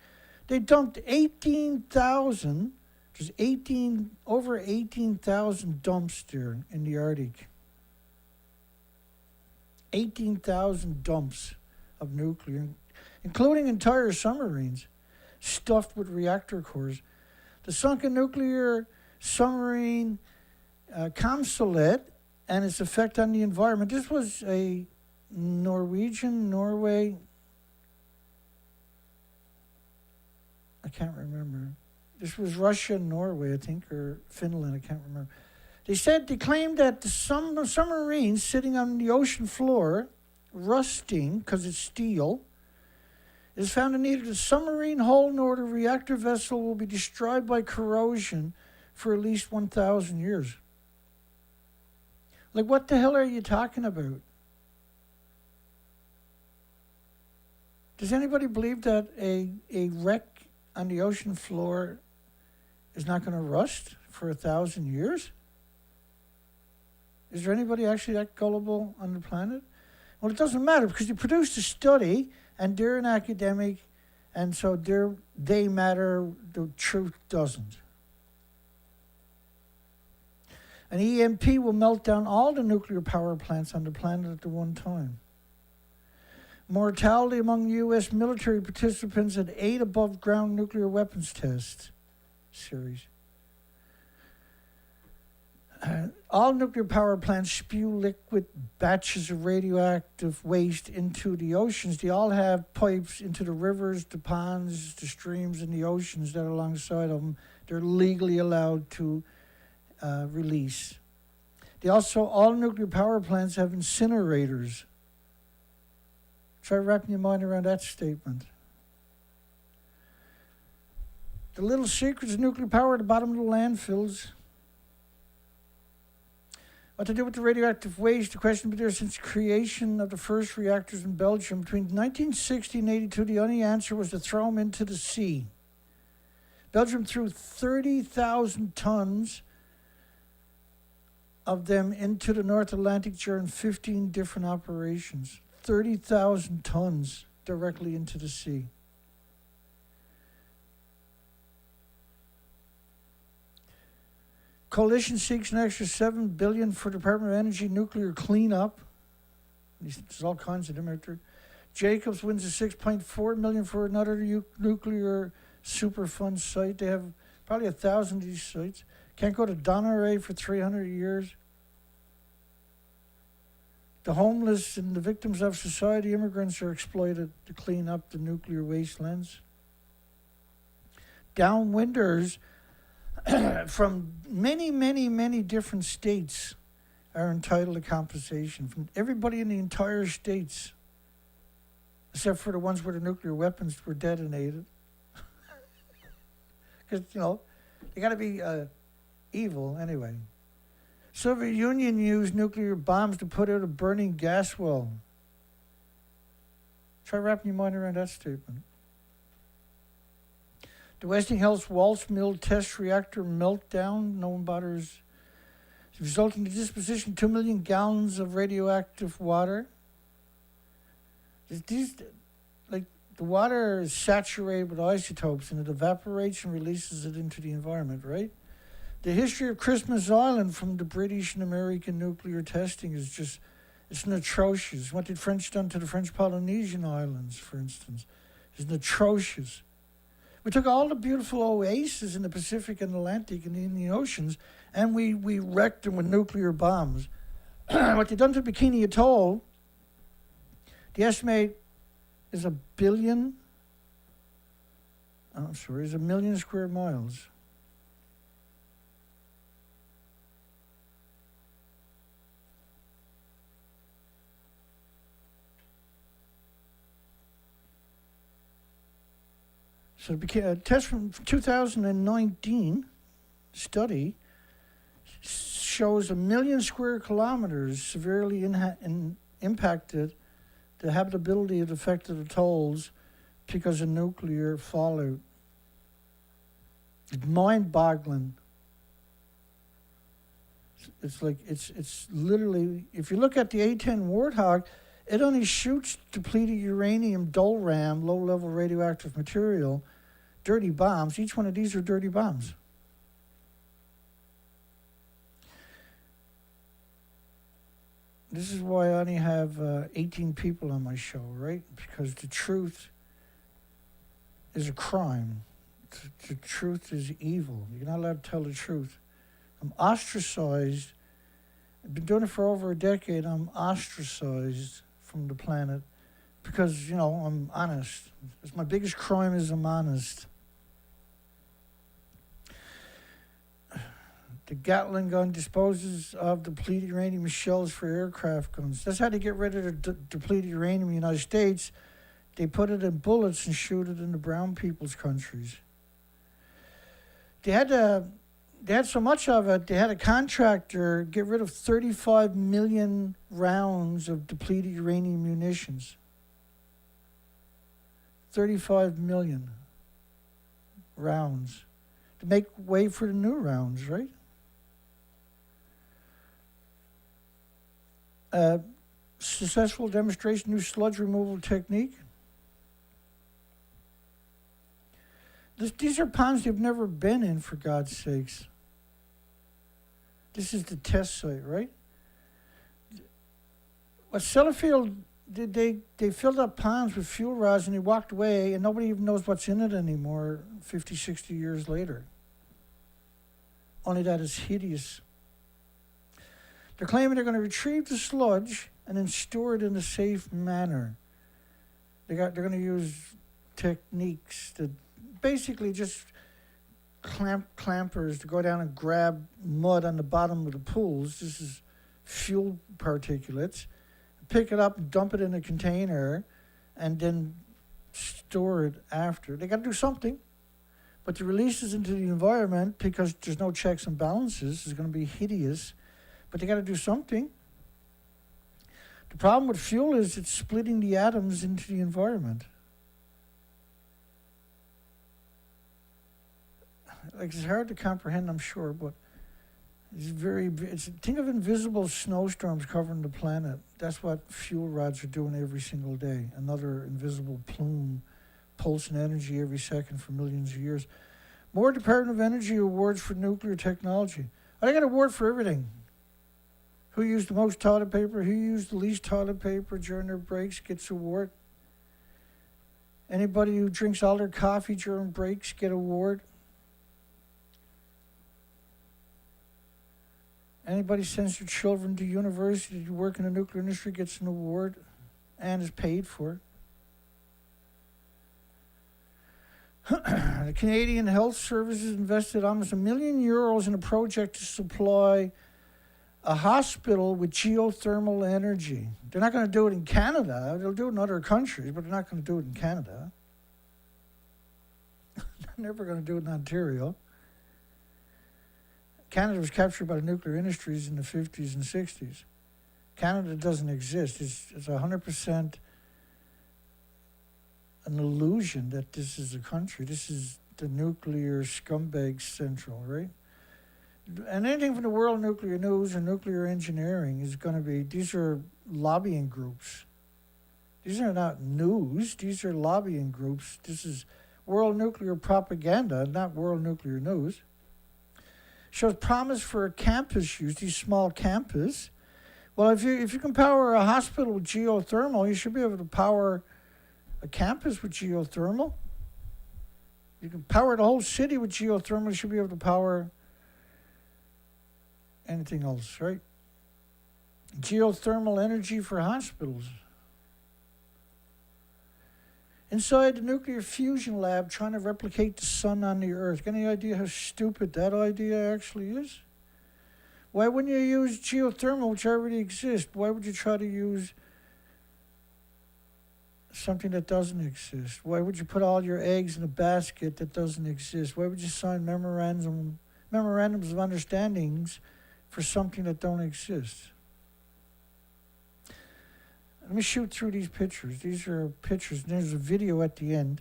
They dumped 18,000, there's over 18,000 dumps there in the Arctic. 18,000 dumps of nuclear, including entire submarines stuffed with reactor cores. The sunken nuclear submarine Kamsolet and its effect on the environment. This was a Norway, I can't remember. This was Russia, Norway, I think, or Finland, I can't remember. They claimed that the submarine sitting on the ocean floor, rusting because it's steel, is found in neither the submarine hull nor the reactor vessel will be destroyed by corrosion for at least 1,000 years. Like, what the hell are you talking about? Does anybody believe that a wreck on the ocean floor is not going to rust for 1,000 years? Is there anybody actually that gullible on the planet? Well, it doesn't matter because you produced a study and they're an academic, and so they matter, the truth doesn't. An EMP will melt down all the nuclear power plants on the planet at the one time. Mortality among U.S. military participants at 8 above-ground nuclear weapons test series. All nuclear power plants spew liquid batches of radioactive waste into the oceans. They all have pipes into the rivers, the ponds, the streams, and the oceans that are alongside of them. They're legally allowed to release. All nuclear power plants have incinerators. Try wrapping your mind around that statement. The little secrets of nuclear power at the bottom of the landfills. What to do with the radioactive waste? The question has been there since creation of the first reactors in Belgium. Between 1960 and 82, the only answer was to throw them into the sea. Belgium threw 30,000 tons of them into the North Atlantic during 15 different operations. 30,000 tons directly into the sea. Coalition seeks an extra $7 billion for Department of Energy nuclear cleanup. There's all kinds of them out there. Jacobs wins a $6.4 million for another nuclear Superfund site. They have probably 1,000 of these sites. Can't go to Dounreay for 300 years. The homeless and the victims of society, immigrants, are exploited to clean up the nuclear wastelands. Downwinders from many different states are entitled to compensation. From everybody in the entire states, except for the ones where the nuclear weapons were detonated. Because, they got to be evil anyway. Soviet Union used nuclear bombs to put out a burning gas well. Try wrapping your mind around that statement. The Westinghouse Waltz Mill test reactor meltdown, no one bothers, resulting in the disposition of 2 million gallons of radioactive water. The water is saturated with isotopes and it evaporates and releases it into the environment, right? The history of Christmas Island from the British and American nuclear testing is just, it's atrocious. What did French done to the French Polynesian islands, for instance, is atrocious. We took all the beautiful oases in the Pacific and Atlantic and in the oceans, and we wrecked them with nuclear bombs. What they done to Bikini Atoll, the estimate is 1 million square miles. So a test from 2019 study shows 1 million square kilometers severely impacted the habitability of affected atolls because of nuclear fallout. It's mind-boggling. It's literally, if you look at the A-10 Warthog, it only shoots depleted uranium, DOLRAM, low-level radioactive material, dirty bombs. Each one of these are dirty bombs. This is why I only have 18 people on my show, right? Because the truth is a crime. The truth is evil. You're not allowed to tell the truth. I'm ostracized. I've been doing it for over a decade. I'm ostracized from the planet because, you know, I'm honest. It's my biggest crime is I'm honest. The Gatling gun disposes of depleted uranium shells for aircraft guns. That's how they get rid of the depleted uranium in the United States. They put it in bullets and shoot it in the brown people's countries. They had so much of it, they had a contractor get rid of 35 million rounds of depleted uranium munitions. 35 million rounds to make way for the new rounds, right? Successful demonstration new sludge removal technique. These are ponds they've never been in, for God's sakes. This is the test site, right? What Sellafield did, they filled up ponds with fuel rods and they walked away and nobody even knows what's in it anymore 50, 60 years later. Only that is hideous. They're claiming they're going to retrieve the sludge and then store it in a safe manner. They're going to use techniques that basically just clampers to go down and grab mud on the bottom of the pools. This is fuel particulates. Pick it up and dump it in a container and then store it after. They got to do something. But the releases into the environment, because there's no checks and balances, is going to be hideous. But they got to do something. The problem with fuel is it's splitting the atoms into the environment. Like, it's hard to comprehend, I'm sure, but think of invisible snowstorms covering the planet. That's what fuel rods are doing every single day. Another invisible plume pulsing energy every second for millions of years. More Department of Energy awards for nuclear technology. I got an award for everything. Who used the most toilet paper? Who used the least toilet paper during their breaks gets an award. Anybody who drinks all their coffee during breaks get an award. Anybody sends their children to university to work in the nuclear industry gets an award and is paid for it. The Canadian Health Services invested almost €1 million in a project to supply a hospital with geothermal energy. They're not going to do it in Canada. They'll do it in other countries, but they're not going to do it in Canada. They're never going to do it in Ontario. Canada was captured by the nuclear industries in the 50s and 60s. Canada doesn't exist. It's 100% an illusion that this is a country. This is the nuclear scumbag central, right? And anything from the World Nuclear News or nuclear engineering is going to be, these are lobbying groups. These are not news. These are lobbying groups. This is world nuclear propaganda, not world nuclear news. Shows promise for a campus use, these small campus. Well, if you can power a hospital with geothermal, you should be able to power a campus with geothermal. You can power the whole city with geothermal, you should be able to power anything else, right? Geothermal energy for hospitals. Inside the nuclear fusion lab trying to replicate the sun on the Earth. Got any idea how stupid that idea actually is? Why wouldn't you use geothermal, which already exists? Why would you try to use something that doesn't exist? Why would you put all your eggs in a basket that doesn't exist? Why would you sign memorandums of understandings for something that don't exist? Let me shoot through these pictures. These are pictures, and there's a video at the end.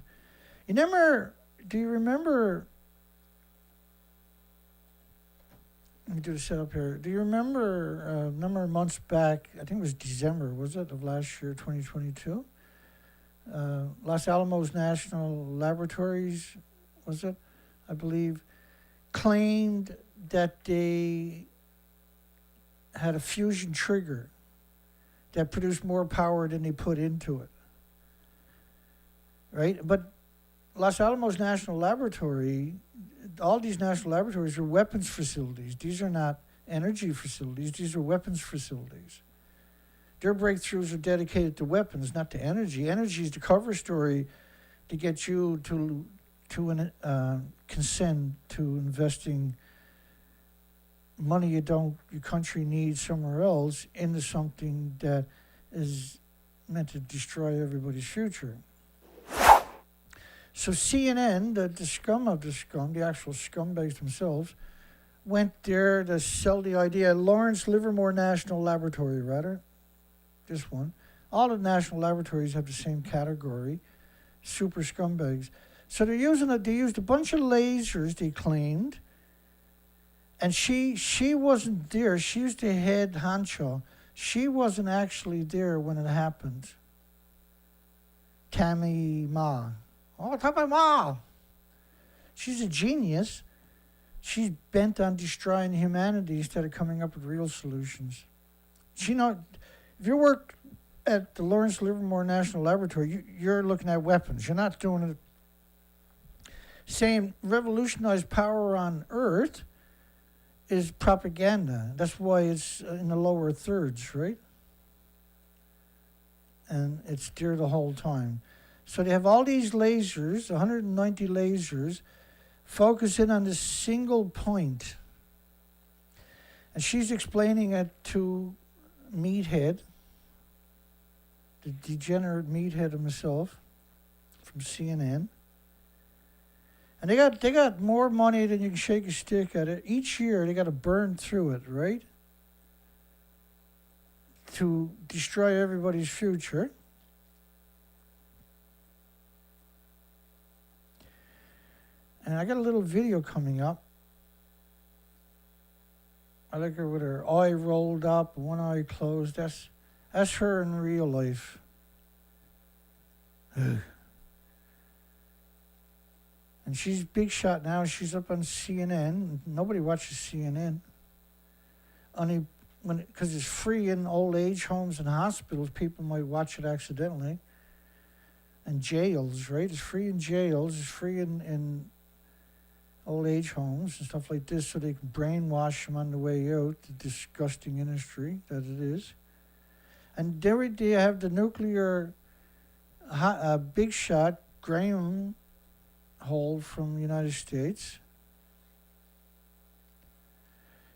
Do you remember, let me do the setup here. Do you remember a number of months back, I think it was December, was it, of last year, 2022? Los Alamos National Laboratories was it? I believe, claimed that they had a fusion trigger that produced more power than they put into it. Right? But Los Alamos National Laboratory, all these national laboratories are weapons facilities. These are not energy facilities. These are weapons facilities. Their breakthroughs are dedicated to weapons, not to energy. Energy is the cover story to get you to consent to investing money your country needs somewhere else into something that is meant to destroy everybody's future. So CNN, the scum of the scum, the actual scumbags themselves, went there to sell the idea. Lawrence Livermore National Laboratory, rather, this one. All the national laboratories have the same category, super scumbags. So they used a bunch of lasers, they claimed, and she wasn't there. She was the head honcho. She wasn't actually there when it happened. Tammy Ma. Oh, Tammy Ma! She's a genius. She's bent on destroying humanity instead of coming up with real solutions. If you work at the Lawrence Livermore National Laboratory, you're looking at weapons. You're not doing it. Saying revolutionize power on Earth is propaganda. That's why it's in the lower thirds, right? And it's there the whole time. So they have all these lasers, 190 lasers, focusing on this single point. And she's explaining it to Meathead, the degenerate Meathead himself, from CNN. And they got more money than you can shake a stick at it. Each year they got to burn through it, right? To destroy everybody's future. And I got a little video coming up. I like her with her eye rolled up, one eye closed. That's her in real life. Ugh. And she's big shot now. She's up on CNN. Nobody watches CNN. Only because it's free in old age homes and hospitals, people might watch it accidentally. And jails, right? It's free in jails. It's free in old age homes and stuff like this, so they can brainwash them on the way out, the disgusting industry that it is. And there they have the nuclear big shot, Graham Hall from the United States.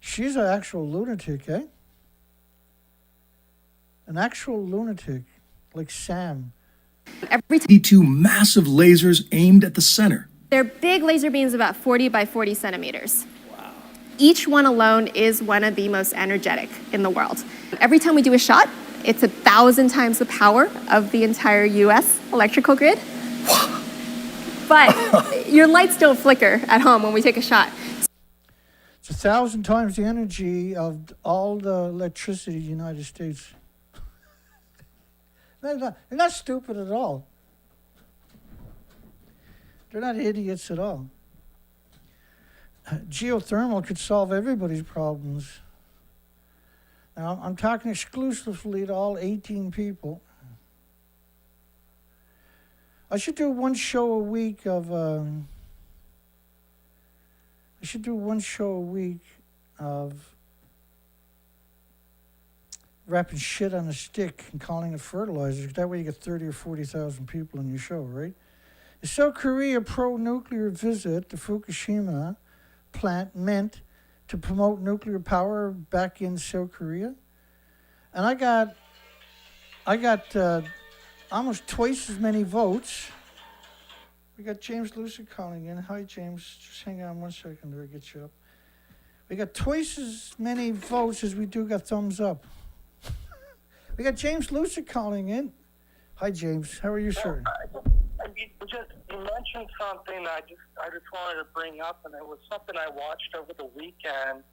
She's an actual lunatic, eh? An actual lunatic, like Sam. Every 2 massive lasers aimed at the center. They're big laser beams about 40 by 40 centimeters. Wow. Each one alone is one of the most energetic in the world. Every time we do a shot, it's 1,000 times the power of the entire US electrical grid. But your lights don't flicker at home when we take a shot. It's 1,000 times the energy of all the electricity in the United States. They're not stupid at all. They're not idiots at all. Geothermal could solve everybody's problems. Now, I'm talking exclusively to all 18 people. I should do one show a week of wrapping shit on a stick and calling it fertilizer. That way you get 30 or 40,000 people in your show, right? The South Korea pro-nuclear visit to Fukushima plant meant to promote nuclear power back in South Korea. And I got almost twice as many votes. We got James Lucid calling in. Hi, James. Just hang on 1 second till I get you up. We got twice as many votes as we do got thumbs up. We got James Lucid calling in. Hi, James. How are you, sir? You mentioned something I just wanted to bring up, and it was something I watched over the weekend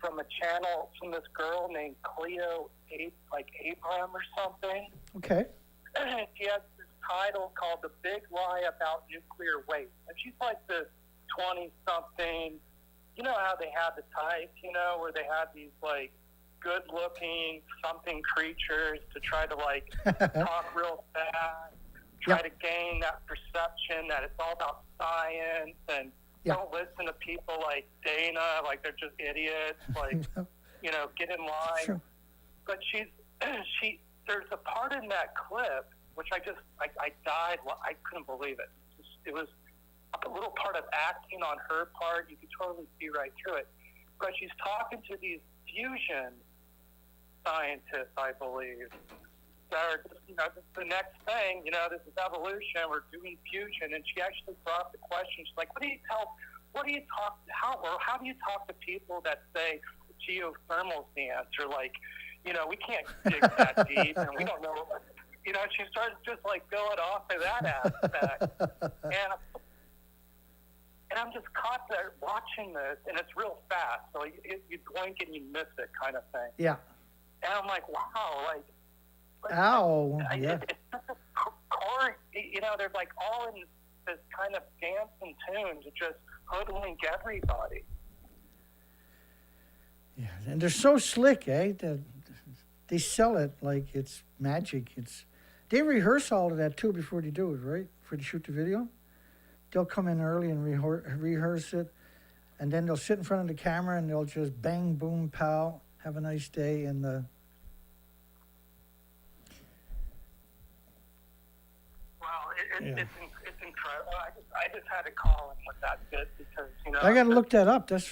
from a channel from this girl named Cleo, like Abram or something. Okay. She has this title called The Big Lie About Nuclear Waste. And she's like this 20-something, you know how they have the type, you know, where they have these like good-looking something creatures to try to like talk real fast, try to gain that perception that it's all about science, and don't listen to people like Dana, like they're just idiots, like, you know, get in line. Sure. But there's a part in that clip which I died. I couldn't believe it. It was a little part of acting on her part. You could totally see right through it. But she's talking to these fusion scientists, I believe, that are just, you know, this is the next thing, you know, this is evolution, we're doing fusion. And she actually brought up the question, she's like, how do you talk to people that say geothermal's the answer? Like, you know, we can't dig that deep, and we don't know, you know, she started just like going off of that aspect. And I'm just caught there watching this, and it's real fast, so you blink and you miss it kind of thing. Yeah. And I'm like, wow, like, Ow. Yeah. It's such a chord, you know, they're like all in this kind of dance and tune to just hoodwink everybody. Yeah, and they're so slick, eh? They sell it like it's magic. They rehearse all of that too before they do it, right? Before they shoot the video. They'll come in early and rehearse it, and then they'll sit in front of the camera and they'll just bang, boom, pow, have a nice day, and Well, it's incredible. I just had to call him with that bit because, you know, I got to look that up. That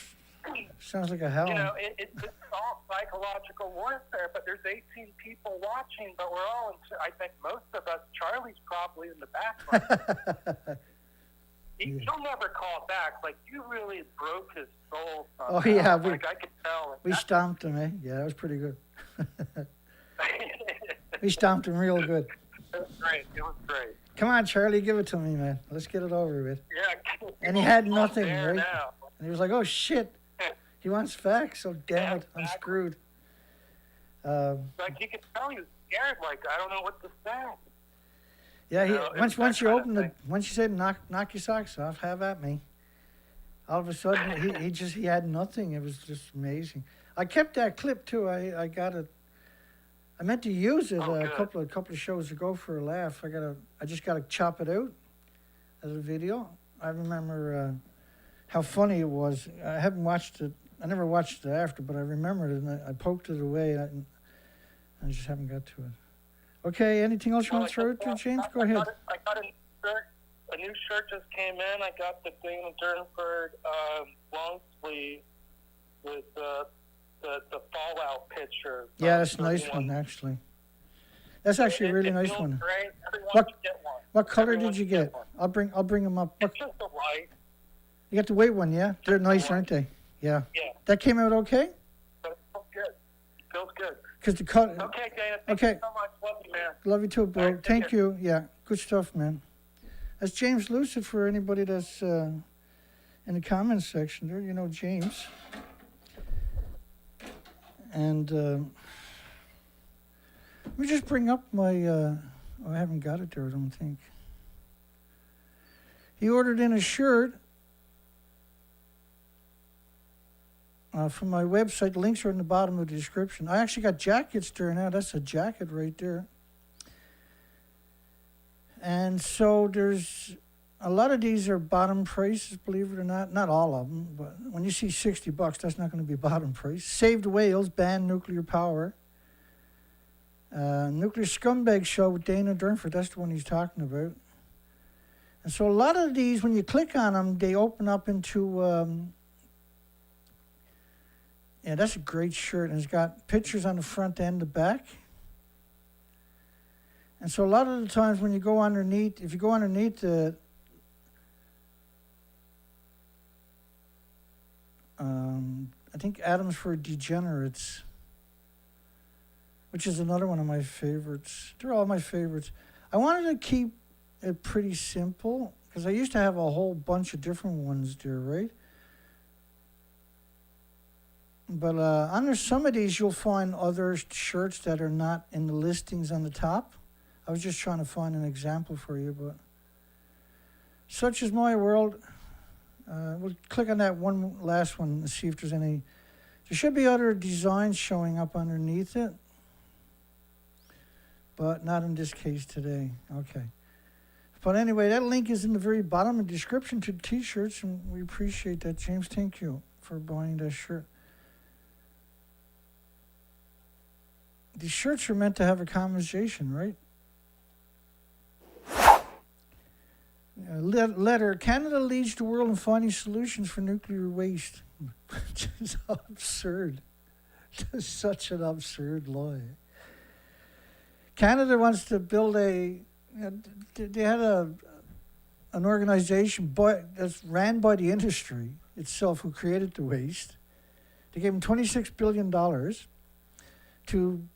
sounds like a hell. You know, it's all psychological warfare, but there's 18 people watching, but we're all I think most of us, Charlie's probably in the background. He'll never call back. Like, you really broke his soul. Oh, yeah. I could tell. We stomped him, eh? Yeah, that was pretty good. We stomped him real good. It was great. It was great. Come on, Charlie, give it to me, man. Let's get it over with. Yeah. And he had nothing, there right? now. And he was like, oh, shit. He wants facts, so damn it, I'm exactly. screwed. Like, you could tell he was scared. Like, I don't know what to say. Yeah, You know, it's once that you kind of open thing. once you said knock your socks off, have at me. All of a sudden, he had nothing. It was just amazing. I kept that clip too. I got it. I meant to use it a couple of shows ago for a laugh. I just gotta chop it out as a video. I remember how funny it was. I haven't watched it. I never watched it after, but I remembered it, and I poked it away. And I just haven't got to it. Okay, anything else you want to throw out there, James? Go ahead. I got a new shirt. A new shirt just came in. I got the Dana Durnford long sleeve with the fallout picture. Yeah, that's a nice one, actually. That's actually a really nice feels one. Great. Everyone What- should get one. What color Everyone did you should get? one. I'll bring them up. It's just the white. You got the white one, yeah? They're nice, white. aren't they? Yeah. Yeah, That came out okay? but it feels good. Feels good. Because the color. Okay, Dana. Thank Okay. you so much. Love you, man. Love you too, bro. All right, take Thank care. you. Yeah, good stuff, man. That's James Lucid for anybody that's in the comments section there. You know James. And let me just bring up my. I haven't got it there, I don't think. He ordered in a shirt from my website. The links are in the bottom of the description. I actually got jackets there now. That's a jacket right there. And so there's a lot of these are bottom prices, believe it or not. Not all of them, but when you see $60, that's not going to be bottom price. Saved whales, banned nuclear power. Nuclear scumbag show with Dana Durnford. That's the one he's talking about. And so a lot of these, when you click on them, they open up into. Yeah, that's a great shirt, and it's got pictures on the front and the back. And so a lot of the times when you go underneath, if you go underneath the, I think Atoms for Degenerates, which is another one of my favorites. They're all my favorites. I wanted to keep it pretty simple, because I used to have a whole bunch of different ones there, right? But under some of these, you'll find other shirts that are not in the listings on the top. I was just trying to find an example for you, but such is my world. We'll click on that one last one and see if there's any. There should be other designs showing up underneath it, but not in this case today. Okay. But anyway, that link is in the very bottom of the description to the t-shirts, and we appreciate that, James. Thank you for buying that shirt. These shirts are meant to have a conversation, right? Letter, Canada leads the world in finding solutions for nuclear waste. Which is absurd. Just such an absurd lie. Canada wants to build they had an organization that's ran by the industry itself who created the waste. They gave them $26 billion to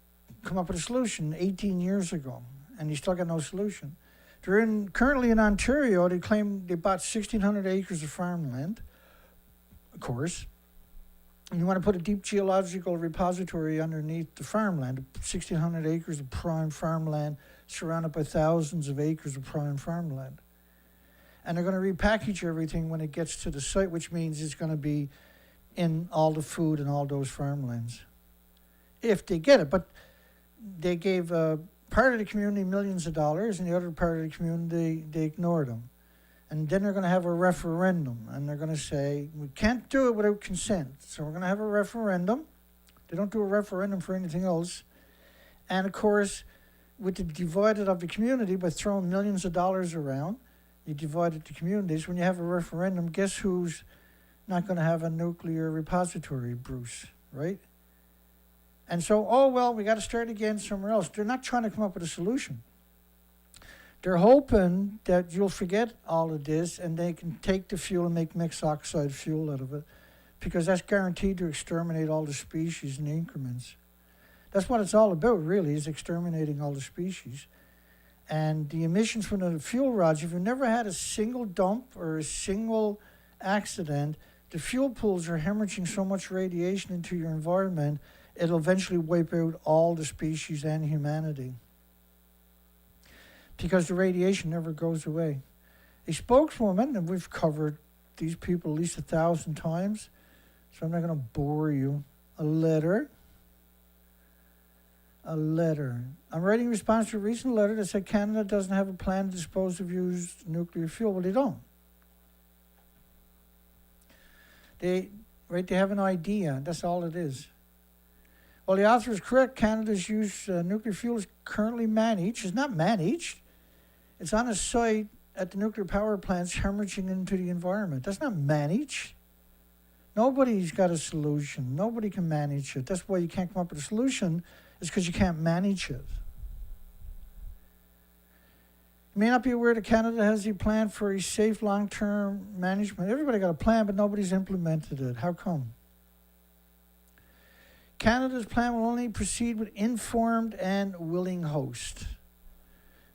come up with a solution 18 years ago, and he still got no solution. They're currently in Ontario. They claim they bought 1,600 acres of farmland, of course. And you want to put a deep geological repository underneath the farmland, 1,600 acres of prime farmland surrounded by thousands of acres of prime farmland. And they're going to repackage everything when it gets to the site, which means it's going to be in all the food and all those farmlands, if they get it. But they gave part of the community millions of dollars, and the other part of the community, they ignored them. And then they're going to have a referendum, and they're going to say, we can't do it without consent, so we're going to have a referendum. They don't do a referendum for anything else. And of course, with the divided of the community, by throwing millions of dollars around, you divided the communities. When you have a referendum, guess who's not going to have a nuclear repository, Bruce, right? And so, oh, well, we got to start again somewhere else. They're not trying to come up with a solution. They're hoping that you'll forget all of this and they can take the fuel and make mixed oxide fuel out of it, because that's guaranteed to exterminate all the species in increments. That's what it's all about, really, is exterminating all the species. And the emissions from the fuel rods, if you've never had a single dump or a single accident, the fuel pools are hemorrhaging so much radiation into your environment, it'll eventually wipe out all the species and humanity, because the radiation never goes away. A spokeswoman, and we've covered these people at least 1,000 times, so I'm not going to bore you. A letter. I'm writing in response to a recent letter that said Canada doesn't have a plan to dispose of used nuclear fuel. Well, they don't. They have an idea. That's all it is. Well, the author is correct. Canada's used nuclear fuel is currently managed. It's not managed. It's on a site at the nuclear power plants hemorrhaging into the environment. That's not managed. Nobody's got a solution. Nobody can manage it. That's why you can't come up with a solution, is because you can't manage it. You may not be aware that Canada has a plan for a safe long-term management. Everybody got a plan, but nobody's implemented it. How come? Canada's plan will only proceed with informed and willing host,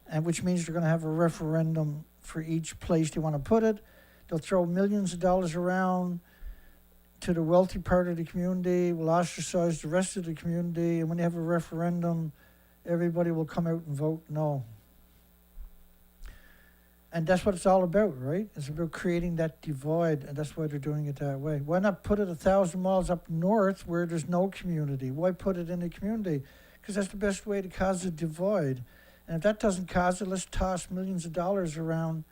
and which means they're going to have a referendum for each place they want to put it. They'll throw millions of dollars around to the wealthy part of the community, will ostracize the rest of the community, and when they have a referendum, everybody will come out and vote no. And that's what it's all about, right? It's about creating that divide, and that's why they're doing it that way. Why not put it 1,000 miles up north where there's no community? Why put it in a community? Because that's the best way to cause a divide. And if that doesn't cause it, let's toss millions of dollars around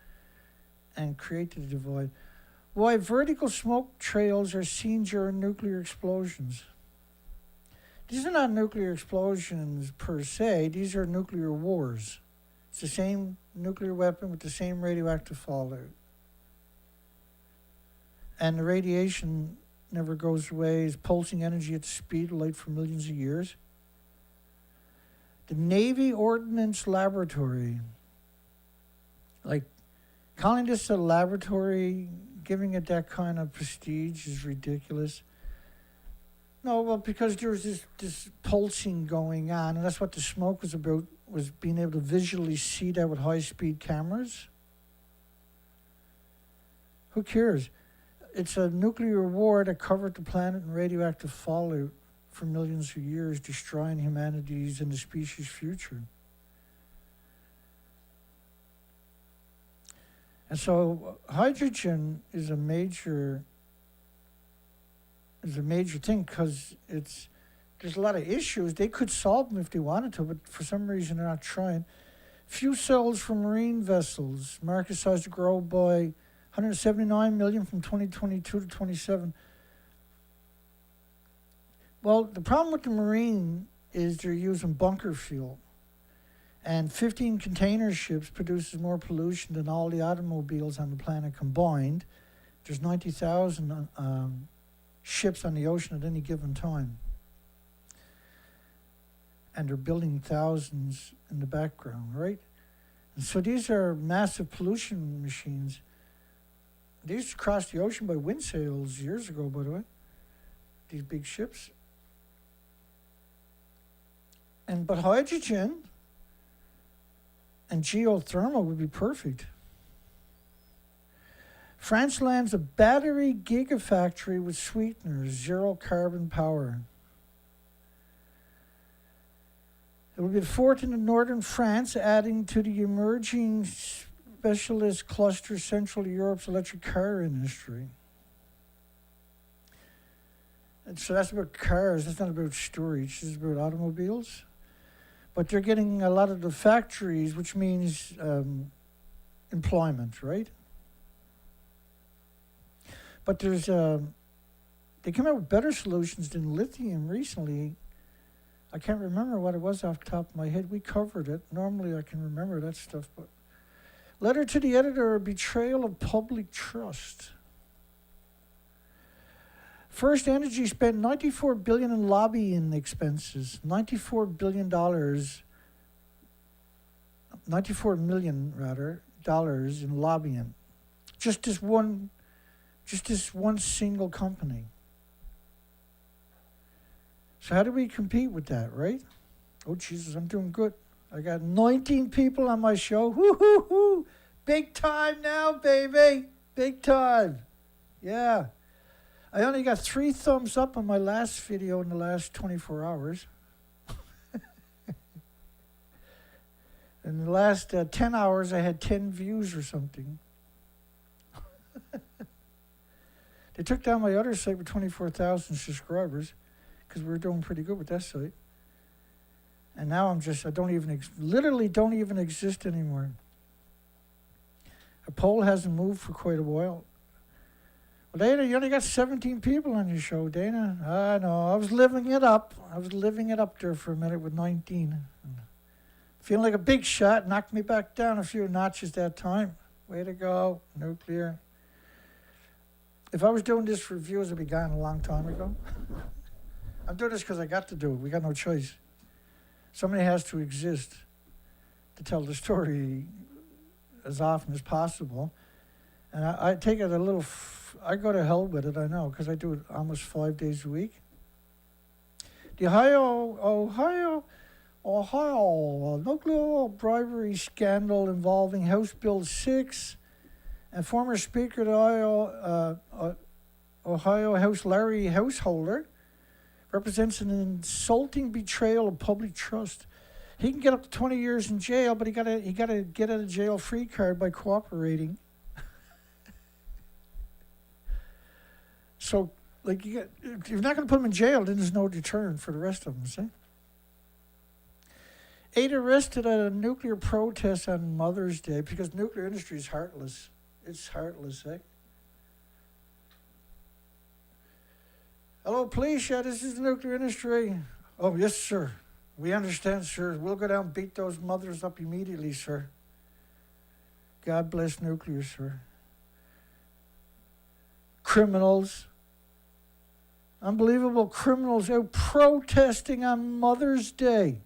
and create the divide. Why vertical smoke trails are seen during nuclear explosions. These are not nuclear explosions per se, these are nuclear wars. It's the same nuclear weapon with the same radioactive fallout. And the radiation never goes away. It's pulsing energy at the speed of light for millions of years. The Navy Ordnance Laboratory, like calling this a laboratory, giving it that kind of prestige is ridiculous. No, well, because there's this pulsing going on, and that's what the smoke was about, was being able to visually see that with high-speed cameras. Who cares? It's a nuclear war that covered the planet in radioactive fallout for millions of years, destroying humanity's and the species' future. And so hydrogen is a major thing because there's a lot of issues. They could solve them if they wanted to, but for some reason they're not trying. Fuel cells for marine vessels, market size to grow by 179 million from 2022 to 27. Well, the problem with the marine is they're using bunker fuel. And 15 container ships produces more pollution than all the automobiles on the planet combined. There's 90,000 ships on the ocean at any given time. And they're building thousands in the background, right? And so these are massive pollution machines. They used to cross the ocean by wind sails years ago, by the way, these big ships. But hydrogen and geothermal would be perfect. France lands a battery gigafactory with sweeteners, zero carbon power. It will be the fourth in northern France, adding to the emerging specialist cluster Central Europe's electric car industry. And so that's about cars, that's not about storage, this is about automobiles. But they're getting a lot of the factories, which means employment, right? But there's, they come out with better solutions than lithium recently. I can't remember what it was off the top of my head. We covered it. Normally I can remember that stuff, but letter to the editor, betrayal of public trust. First Energy spent $94 billion in lobbying expenses. $94 million in lobbying. Just this one single company. So how do we compete with that, right? Oh, Jesus, I'm doing good. I got 19 people on my show. Woo-hoo-hoo! Big time now, baby. Big time. Yeah. I only got 3 thumbs up on my last video in the last 24 hours. In the last 10 hours, I had 10 views or something. They took down my other site with 24,000 subscribers because we were doing pretty good with that site. And now I literally don't even exist anymore. A poll hasn't moved for quite a while. Well, Dana, you only got 17 people on your show, Dana. I know. I was living it up. I was living it up there for a minute with 19. Feeling like a big shot. Knocked me back down a few notches that time. Way to go, Nuclear. If I was doing this for views, I'd be gone a long time ago. I'm doing this because I got to do it. We got no choice. Somebody has to exist to tell the story as often as possible. And I take it a little, I go to hell with it, I know, because I do it almost 5 days a week. The Ohio NUCLEO bribery scandal involving House Bill 6 and former Speaker of the Ohio House Larry Householder represents an insulting betrayal of public trust. He can get up to 20 years in jail, but he gotta get out of jail free card by cooperating. So, like, if you're not going to put him in jail, then there's no deterrent for the rest of them, see? 8 arrested at a nuclear protest on Mother's Day because nuclear industry is heartless. It's heartless, eh? Hello, police. Yeah, this is the nuclear industry. Oh, yes, sir. We understand, sir. We'll go down and beat those mothers up immediately, sir. God bless nuclear, sir. Criminals. Unbelievable criminals out protesting on Mother's Day.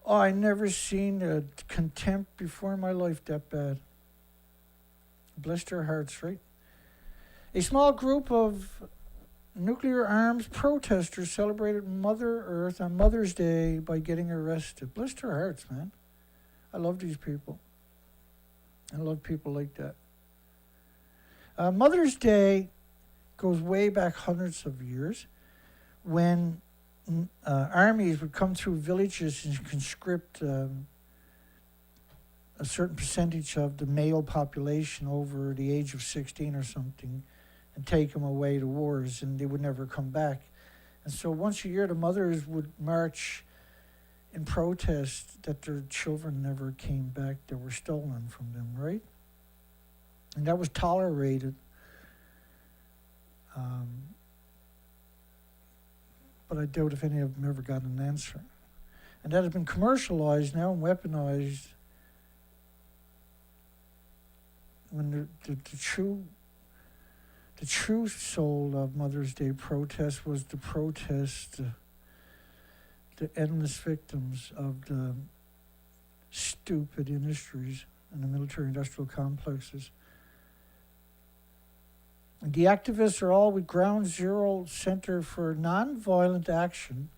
Oh, I never seen a contempt before in my life that bad. Bless their hearts, right? A small group of nuclear arms protesters celebrated Mother Earth on Mother's Day by getting arrested. Bless their hearts, man. I love these people. I love people like that. Mother's Day goes way back hundreds of years when armies would come through villages and conscript a certain percentage of the male population over the age of 16 or something and take them away to wars, and they would never come back. And so once a year, the mothers would march in protest that their children never came back that were stolen from them, right? And that was tolerated. But I doubt if any of them ever got an answer. And that has been commercialized now and weaponized when the true soul of Mother's Day protest was the protest, the endless victims of the stupid industries and the military-industrial complexes. And the activists are all with Ground Zero Center for Nonviolent Action.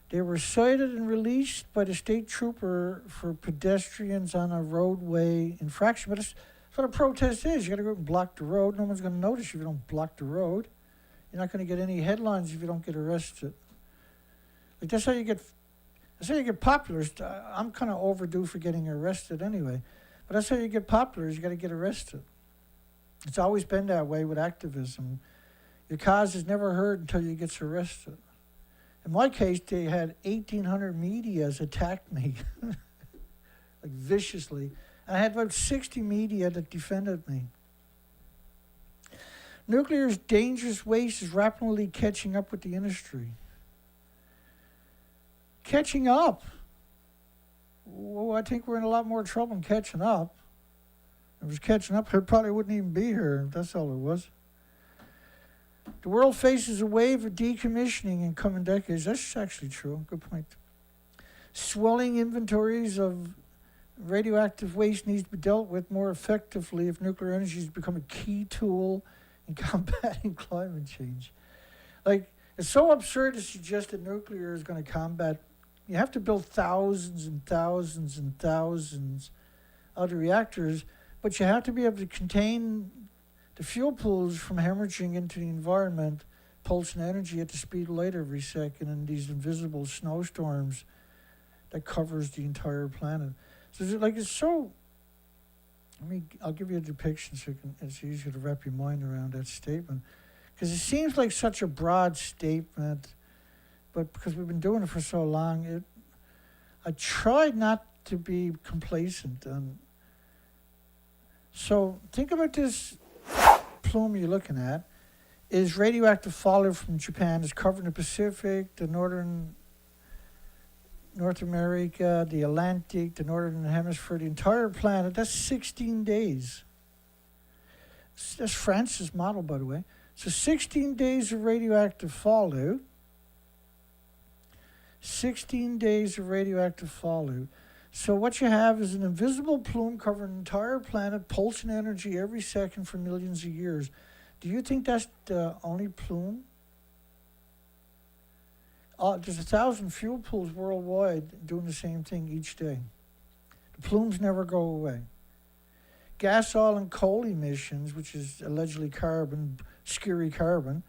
They were cited and released by the state trooper for pedestrians on a roadway infraction. But that's what a protest is. You got to go out and block the road. No one's going to notice you if you don't block the road. You're not going to get any headlines if you don't get arrested. Like that's how you get popular. I'm kind of overdue for getting arrested anyway. But that's how you get popular. Is you got to get arrested. It's always been that way with activism. Your cause is never heard until you get arrested. In my case, they had 1,800 medias attack me, like viciously. And I had about 60 media that defended me. Nuclear's dangerous waste is rapidly catching up with the industry. Catching up? Well, I think we're in a lot more trouble than catching up. If it was catching up, it probably wouldn't even be here. That's all it was. The world faces a wave of decommissioning in coming decades. That's actually true. Good point. Swelling inventories of radioactive waste needs to be dealt with more effectively if nuclear energy has become a key tool in combating climate change. Like, it's so absurd to suggest that nuclear is going to combat. You have to build thousands and thousands and thousands of reactors, but you have to be able to contain the fuel pools from hemorrhaging into the environment, pulsing energy at the speed of light every second in these invisible snowstorms that covers the entire planet. So it's so, I'll give you a depiction so it's easier to wrap your mind around that statement. Because it seems like such a broad statement, but because we've been doing it for so long, I tried not to be complacent. So think about this plume you're looking at is radioactive fallout from Japan. It's covering the Pacific, the northern North America, the Atlantic, the northern hemisphere, the entire planet. That's 16 days. That's France's model, by the way. So 16 days of radioactive fallout. 16 days of radioactive fallout. So what you have is an invisible plume covering the entire planet, pulsing energy every second for millions of years. Do you think that's the only plume? There's 1,000 fuel pools worldwide doing the same thing each day. The plumes never go away. Gas, oil, and coal emissions, which is allegedly carbon, scary carbon,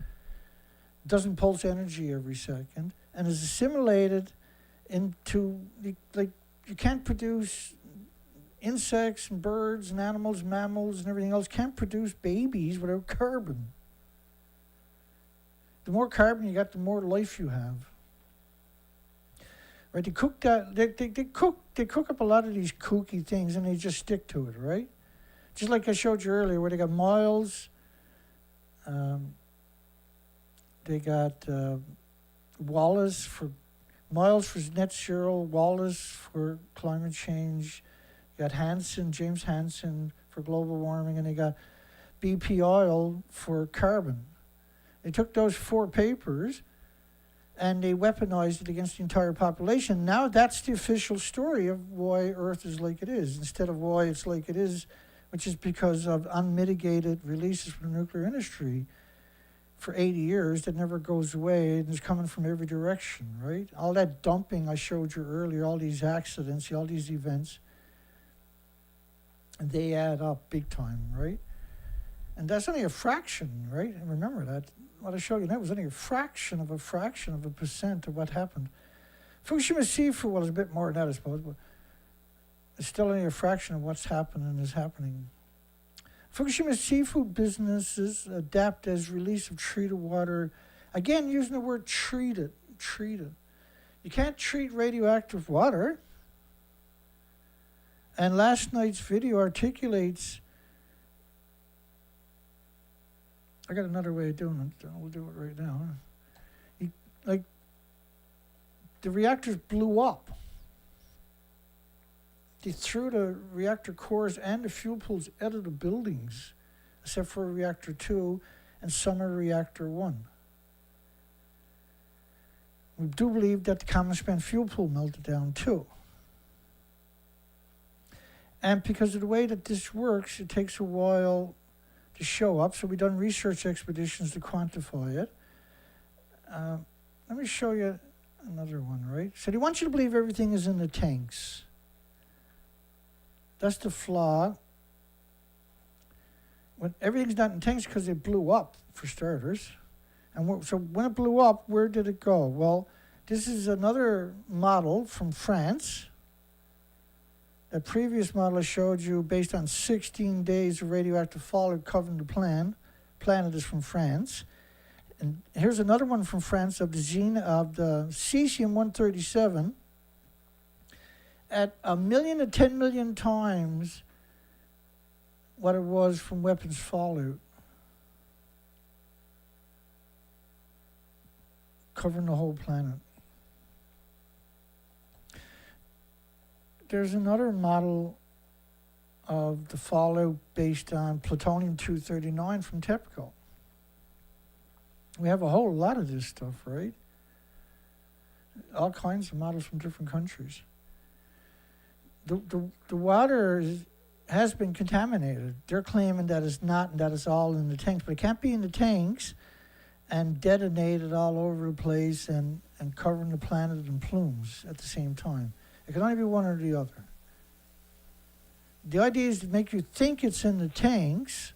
doesn't pulse energy every second and is assimilated into, you can't produce insects and birds and animals, mammals and everything else can't produce babies without carbon. The more carbon you got, the more life you have. Right? They cook that. They cook up a lot of these kooky things and they just stick to it, right? Just like I showed you earlier, where they got miles. They got Wallace for miles for net zero, Wallace for climate change. You got James Hansen for global warming, and they got BP oil for carbon. They took those 4 papers and they weaponized it against the entire population. Now that's the official story of why Earth is like it is, instead of why it's like it is, which is because of unmitigated releases from the nuclear industry for 80 years that never goes away and is coming from every direction, right? All that dumping I showed you earlier, all these accidents, all these events, and they add up big time, right? And that's only a fraction, right? And remember that. What I showed you now was only a fraction of a percent of what happened. Fukushima Seafood was a bit more than that, I suppose, but it's still only a fraction of what's happened and is happening. Fukushima's seafood businesses adapt as release of treated water. Again, using the word treated. You can't treat radioactive water. And last night's video articulates, I got another way of doing it. We'll do it right now. The reactors blew up. They threw the reactor cores and the fuel pools out of the buildings, except for reactor 2 and summer reactor 1. We do believe that the common span fuel pool melted down too. And because of the way that this works, it takes a while to show up. So we've done research expeditions to quantify it. Let me show you another one, right? So they want you to believe everything is in the tanks. That's the flaw. When everything's not in tanks because they blew up, for starters. And so when it blew up, where did it go? Well, this is another model from France. The previous model I showed you, based on 16 days of radioactive fallout covering the planet, is from France. And here's another one from France of the cesium-137 at 1 million to 10 million times what it was from weapons fallout, covering the whole planet. There's another model of the fallout based on plutonium-239 from TEPCO. We have a whole lot of this stuff, right? All kinds of models from different countries. The water has been contaminated. They're claiming that it's not, and that it's all in the tanks, but it can't be in the tanks and detonated all over the place and covering the planet in plumes at the same time. It can only be one or the other. The idea is to make you think it's in the tanks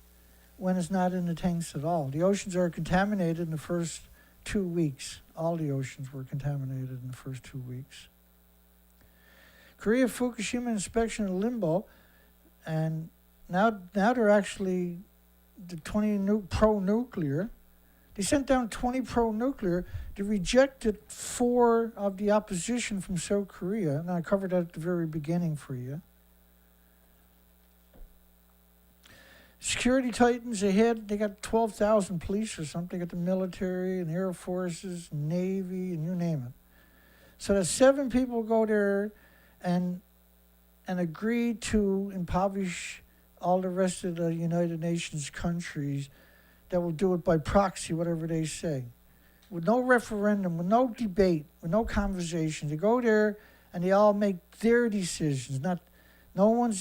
when it's not in the tanks at all. The oceans are contaminated in the first 2 weeks. All the oceans were contaminated in the first 2 weeks. Korea Fukushima inspection in limbo, and now they're actually the 20 pro-nuclear. They sent down 20 pro-nuclear. They rejected 4 of the opposition from South Korea, and I covered that at the very beginning for you. Security titans ahead, they got 12,000 police or something. They got the military and Air Forces, and Navy, and you name it. So that 7 people go there and agree to impoverish all the rest of the United Nations countries that will do it by proxy, whatever they say. With no referendum, with no debate, with no conversation. They go there and they all make their decisions. No one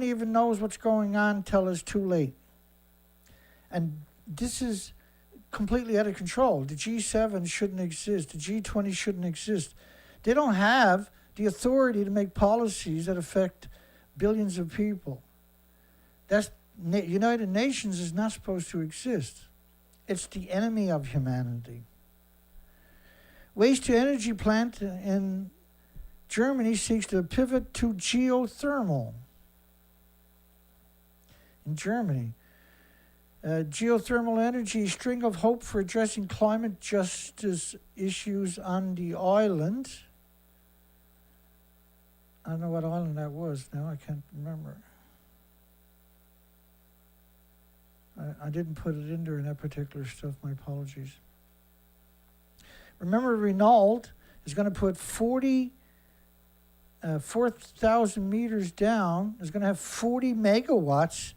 even knows what's going on until it's too late. And this is completely out of control. The G7 shouldn't exist. The G20 shouldn't exist. They don't have the authority to make policies that affect billions of people. United Nations is not supposed to exist. It's the enemy of humanity. Waste-to-energy plant in Germany seeks to pivot to geothermal. In Germany, geothermal energy, string of hope for addressing climate justice issues on the island. I don't know what island that was now, I can't remember. I didn't put it in there in that particular stuff, my apologies. Remember, Renault is going to put 4,000 meters down, is going to have 40 megawatts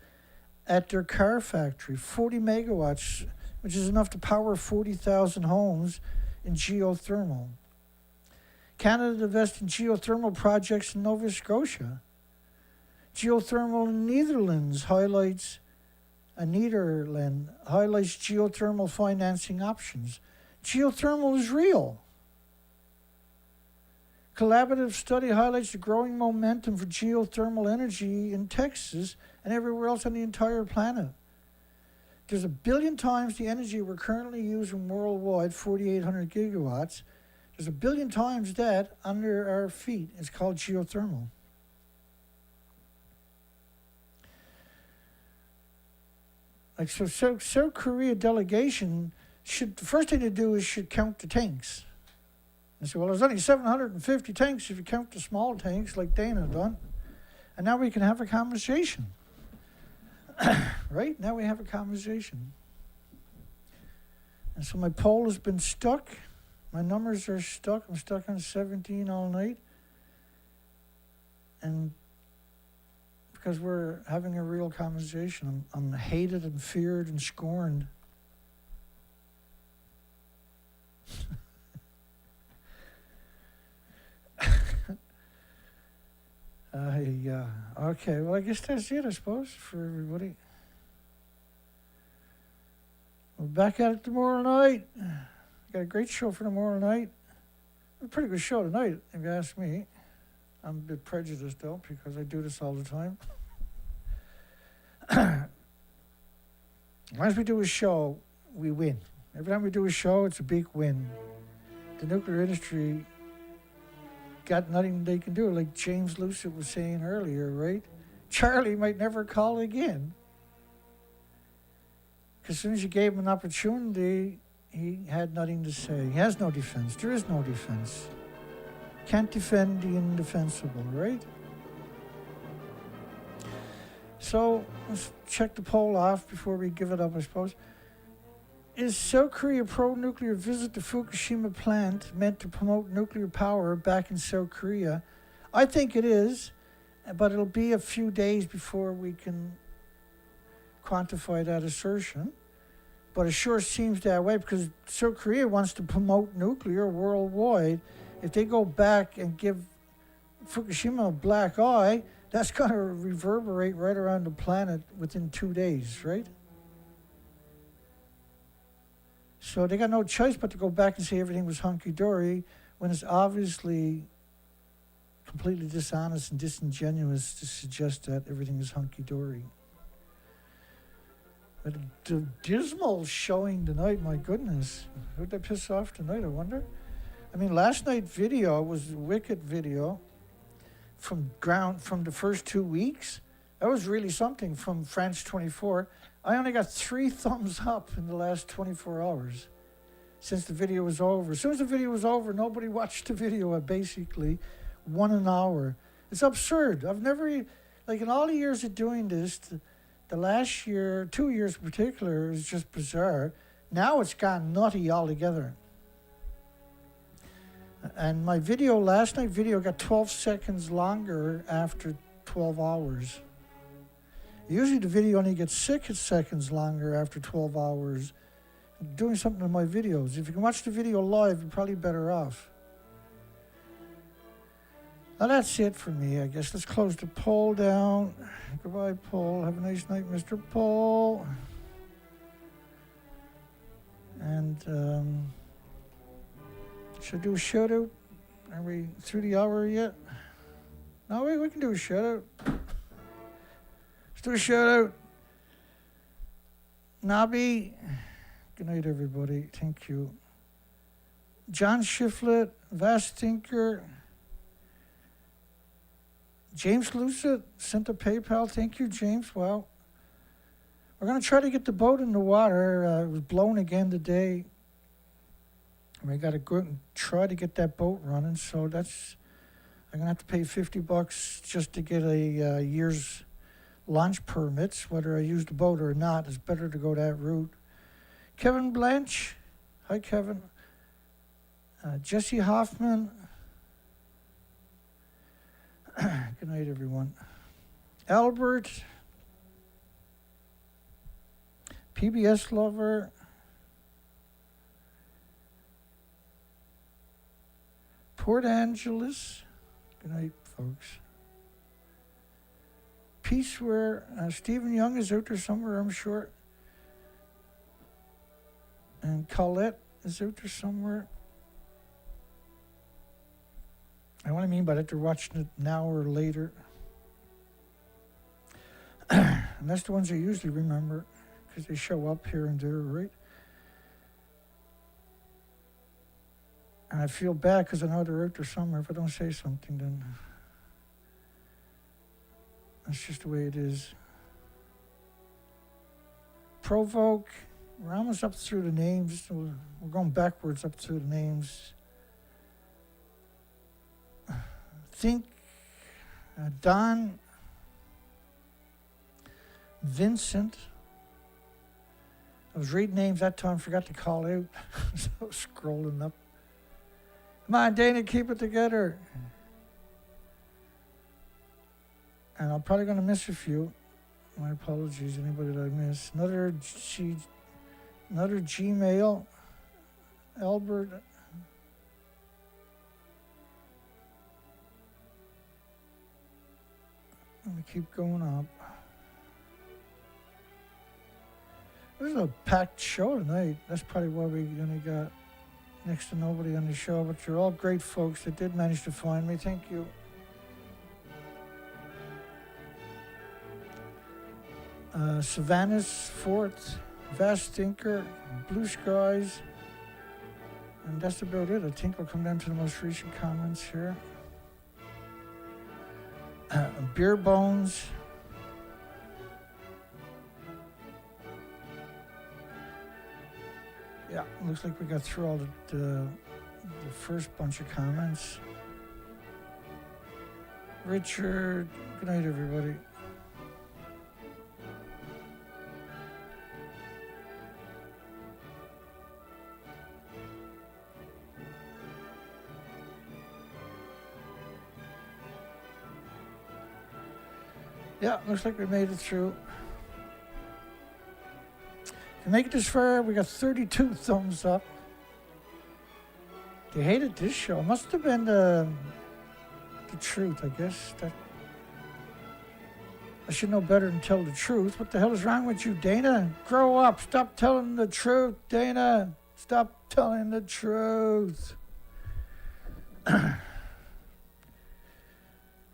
at their car factory. 40 megawatts, which is enough to power 40,000 homes in geothermal. Canada invests in geothermal projects in Nova Scotia. Geothermal in Netherlands highlights geothermal financing options. Geothermal is real. Collaborative study highlights the growing momentum for geothermal energy in Texas and everywhere else on the entire planet. There's 1 billion times the energy we're currently using worldwide, 4,800 gigawatts. There's 1 billion times that under our feet. It's called geothermal. Like, so South Korea delegation the first thing to do is should count the tanks. And say, well, there's only 750 tanks if you count the small tanks like Dana done. And now we can have a conversation. Right? Now we have a conversation. And so my poll has been stuck. My numbers are stuck. I'm stuck on 17 all night. And because we're having a real conversation, I'm hated and feared and scorned. Okay, well, I guess that's it, I suppose, for everybody. We're back at it tomorrow night. Got a great show for tomorrow night. A pretty good show tonight, if you ask me. I'm a bit prejudiced, though, because I do this all the time. Once we do a show, we win. Every time we do a show, it's a big win. The nuclear industry got nothing they can do, like James Lucid was saying earlier, right? Charlie might never call again. Because as soon as you gave him an opportunity, he had nothing to say. He has no defense. There is no defense. Can't defend the indefensible, right? So let's check the poll off before we give it up, I suppose. Is South Korea pro-nuclear visit the Fukushima plant meant to promote nuclear power back in South Korea? I think it is, but it'll be a few days before we can quantify that assertion. But it sure seems that way because South Korea wants to promote nuclear worldwide. If they go back and give Fukushima a black eye, that's going to reverberate right around the planet within 2 days, right? So they got no choice but to go back and say everything was hunky-dory when it's obviously completely dishonest and disingenuous to suggest that everything is hunky-dory. But the dismal showing tonight, my goodness. Who'd that piss off tonight, I wonder? I mean, last night's video was a wicked video from the first 2 weeks. That was really something from France 24. I only got 3 thumbs up in the last 24 hours since the video was over. As soon as the video was over, nobody watched the video at basically 1 hour. It's absurd. I've never, like in all the years of doing this, the last year, 2 years in particular, is just bizarre. Now it's gone nutty altogether. And my video, last night video, got 12 seconds longer after 12 hours. Usually the video only gets 6 seconds longer after 12 hours. I'm doing something in my videos. If you can watch the video live, you're probably better off. Now that's it for me, I guess. Let's close the poll down. Goodbye, poll. Have a nice night, Mr. Poll. And should I do a shout out? Are we through the hour yet? No, wait, we can do a shout out. Let's do a shout out. Nobby. Good night, everybody. Thank you. John Shiflett, Vast Thinker. James Lucid sent a PayPal. Thank you, James. Wow. We're going to try to get the boat in the water. It was blown again today. We got to go and try to get that boat running. So I'm going to have to pay $50 just to get a year's launch permits, whether I use the boat or not. It's better to go that route. Kevin Blanche. Hi, Kevin. Jesse Hoffman. Good night, everyone. Albert. PBS Lover. Port Angeles. Good night, folks. Peaceware. Stephen Young is out there somewhere, I'm sure. And Colette is out there somewhere. And what I mean by that, they're watching it now or later. And that's the ones I usually remember because they show up here and there, right? And I feel bad because I know they're out there somewhere. If I don't say something, then that's just the way it is. provoke. We're almost up through the names. We're going backwards up through the names. Think, Don, Vincent. I was reading names that time, forgot to call out. So I was scrolling up. Come on, Dana, keep it together. And I'm probably going to miss a few. My apologies, anybody that I miss. Another Gmail. Albert. Let me keep going up. This is a packed show tonight. That's probably why we only got next to nobody on the show, but you're all great folks that did manage to find me. Thank you. Savannah's Fort, Vast Thinker, Blue Skies, and that's about it. I think we'll come down to the most recent comments here. Beer Bones. Yeah, looks like we got through all the first bunch of comments. Richard, good night, everybody. Yeah, looks like we made it through. To make it this far, we got 32 thumbs up. They hated this show. Must have been the truth, I guess. I should know better than tell the truth. What the hell is wrong with you, Dana? Grow up. Stop telling the truth, Dana. Stop telling the truth.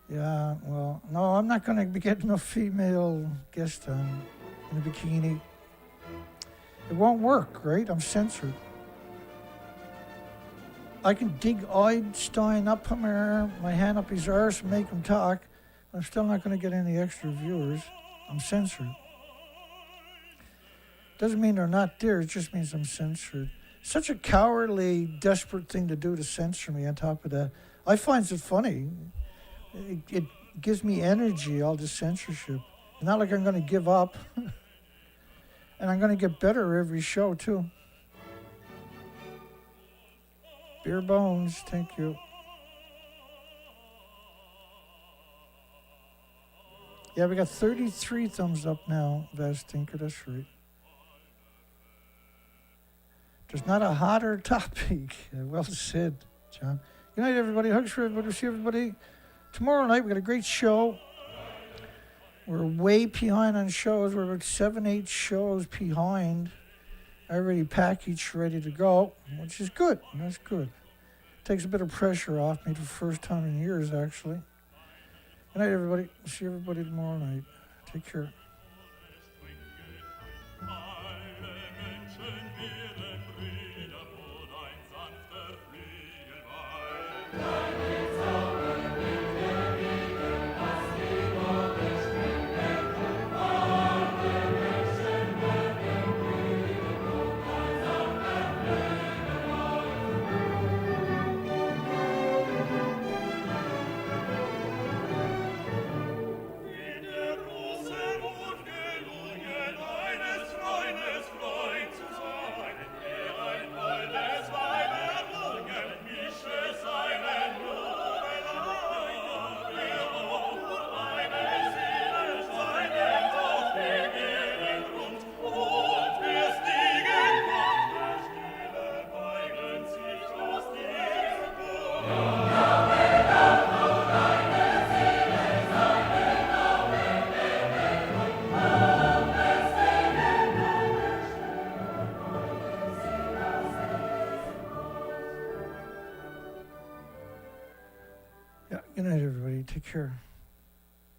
Yeah, well, no, I'm not going to be getting no female guest on in a bikini. It won't work, right? I'm censored. I can dig Einstein up my hand up his arse and make him talk. I'm still not going to get any extra viewers. I'm censored. Doesn't mean they're not there. It just means I'm censored. Such a cowardly, desperate thing to do to censor me on top of that. I find it funny. It gives me energy, all this censorship. It's not like I'm going to give up. And I'm going to get better every show, too. Beer Bones, thank you. Yeah, we got 33 thumbs up now, Vast Thinker, that's right. There's not a hotter topic. Well said, John. Good night, everybody. Hugs for everybody. See everybody tomorrow night. We got a great show. We're way behind on shows. We're about 7-8 shows behind. Already packaged, ready to go, which is good. That's good. Takes a bit of pressure off me for the first time in years, actually. Good night, everybody. See everybody tomorrow night. Take care. Good night, everybody. Take care.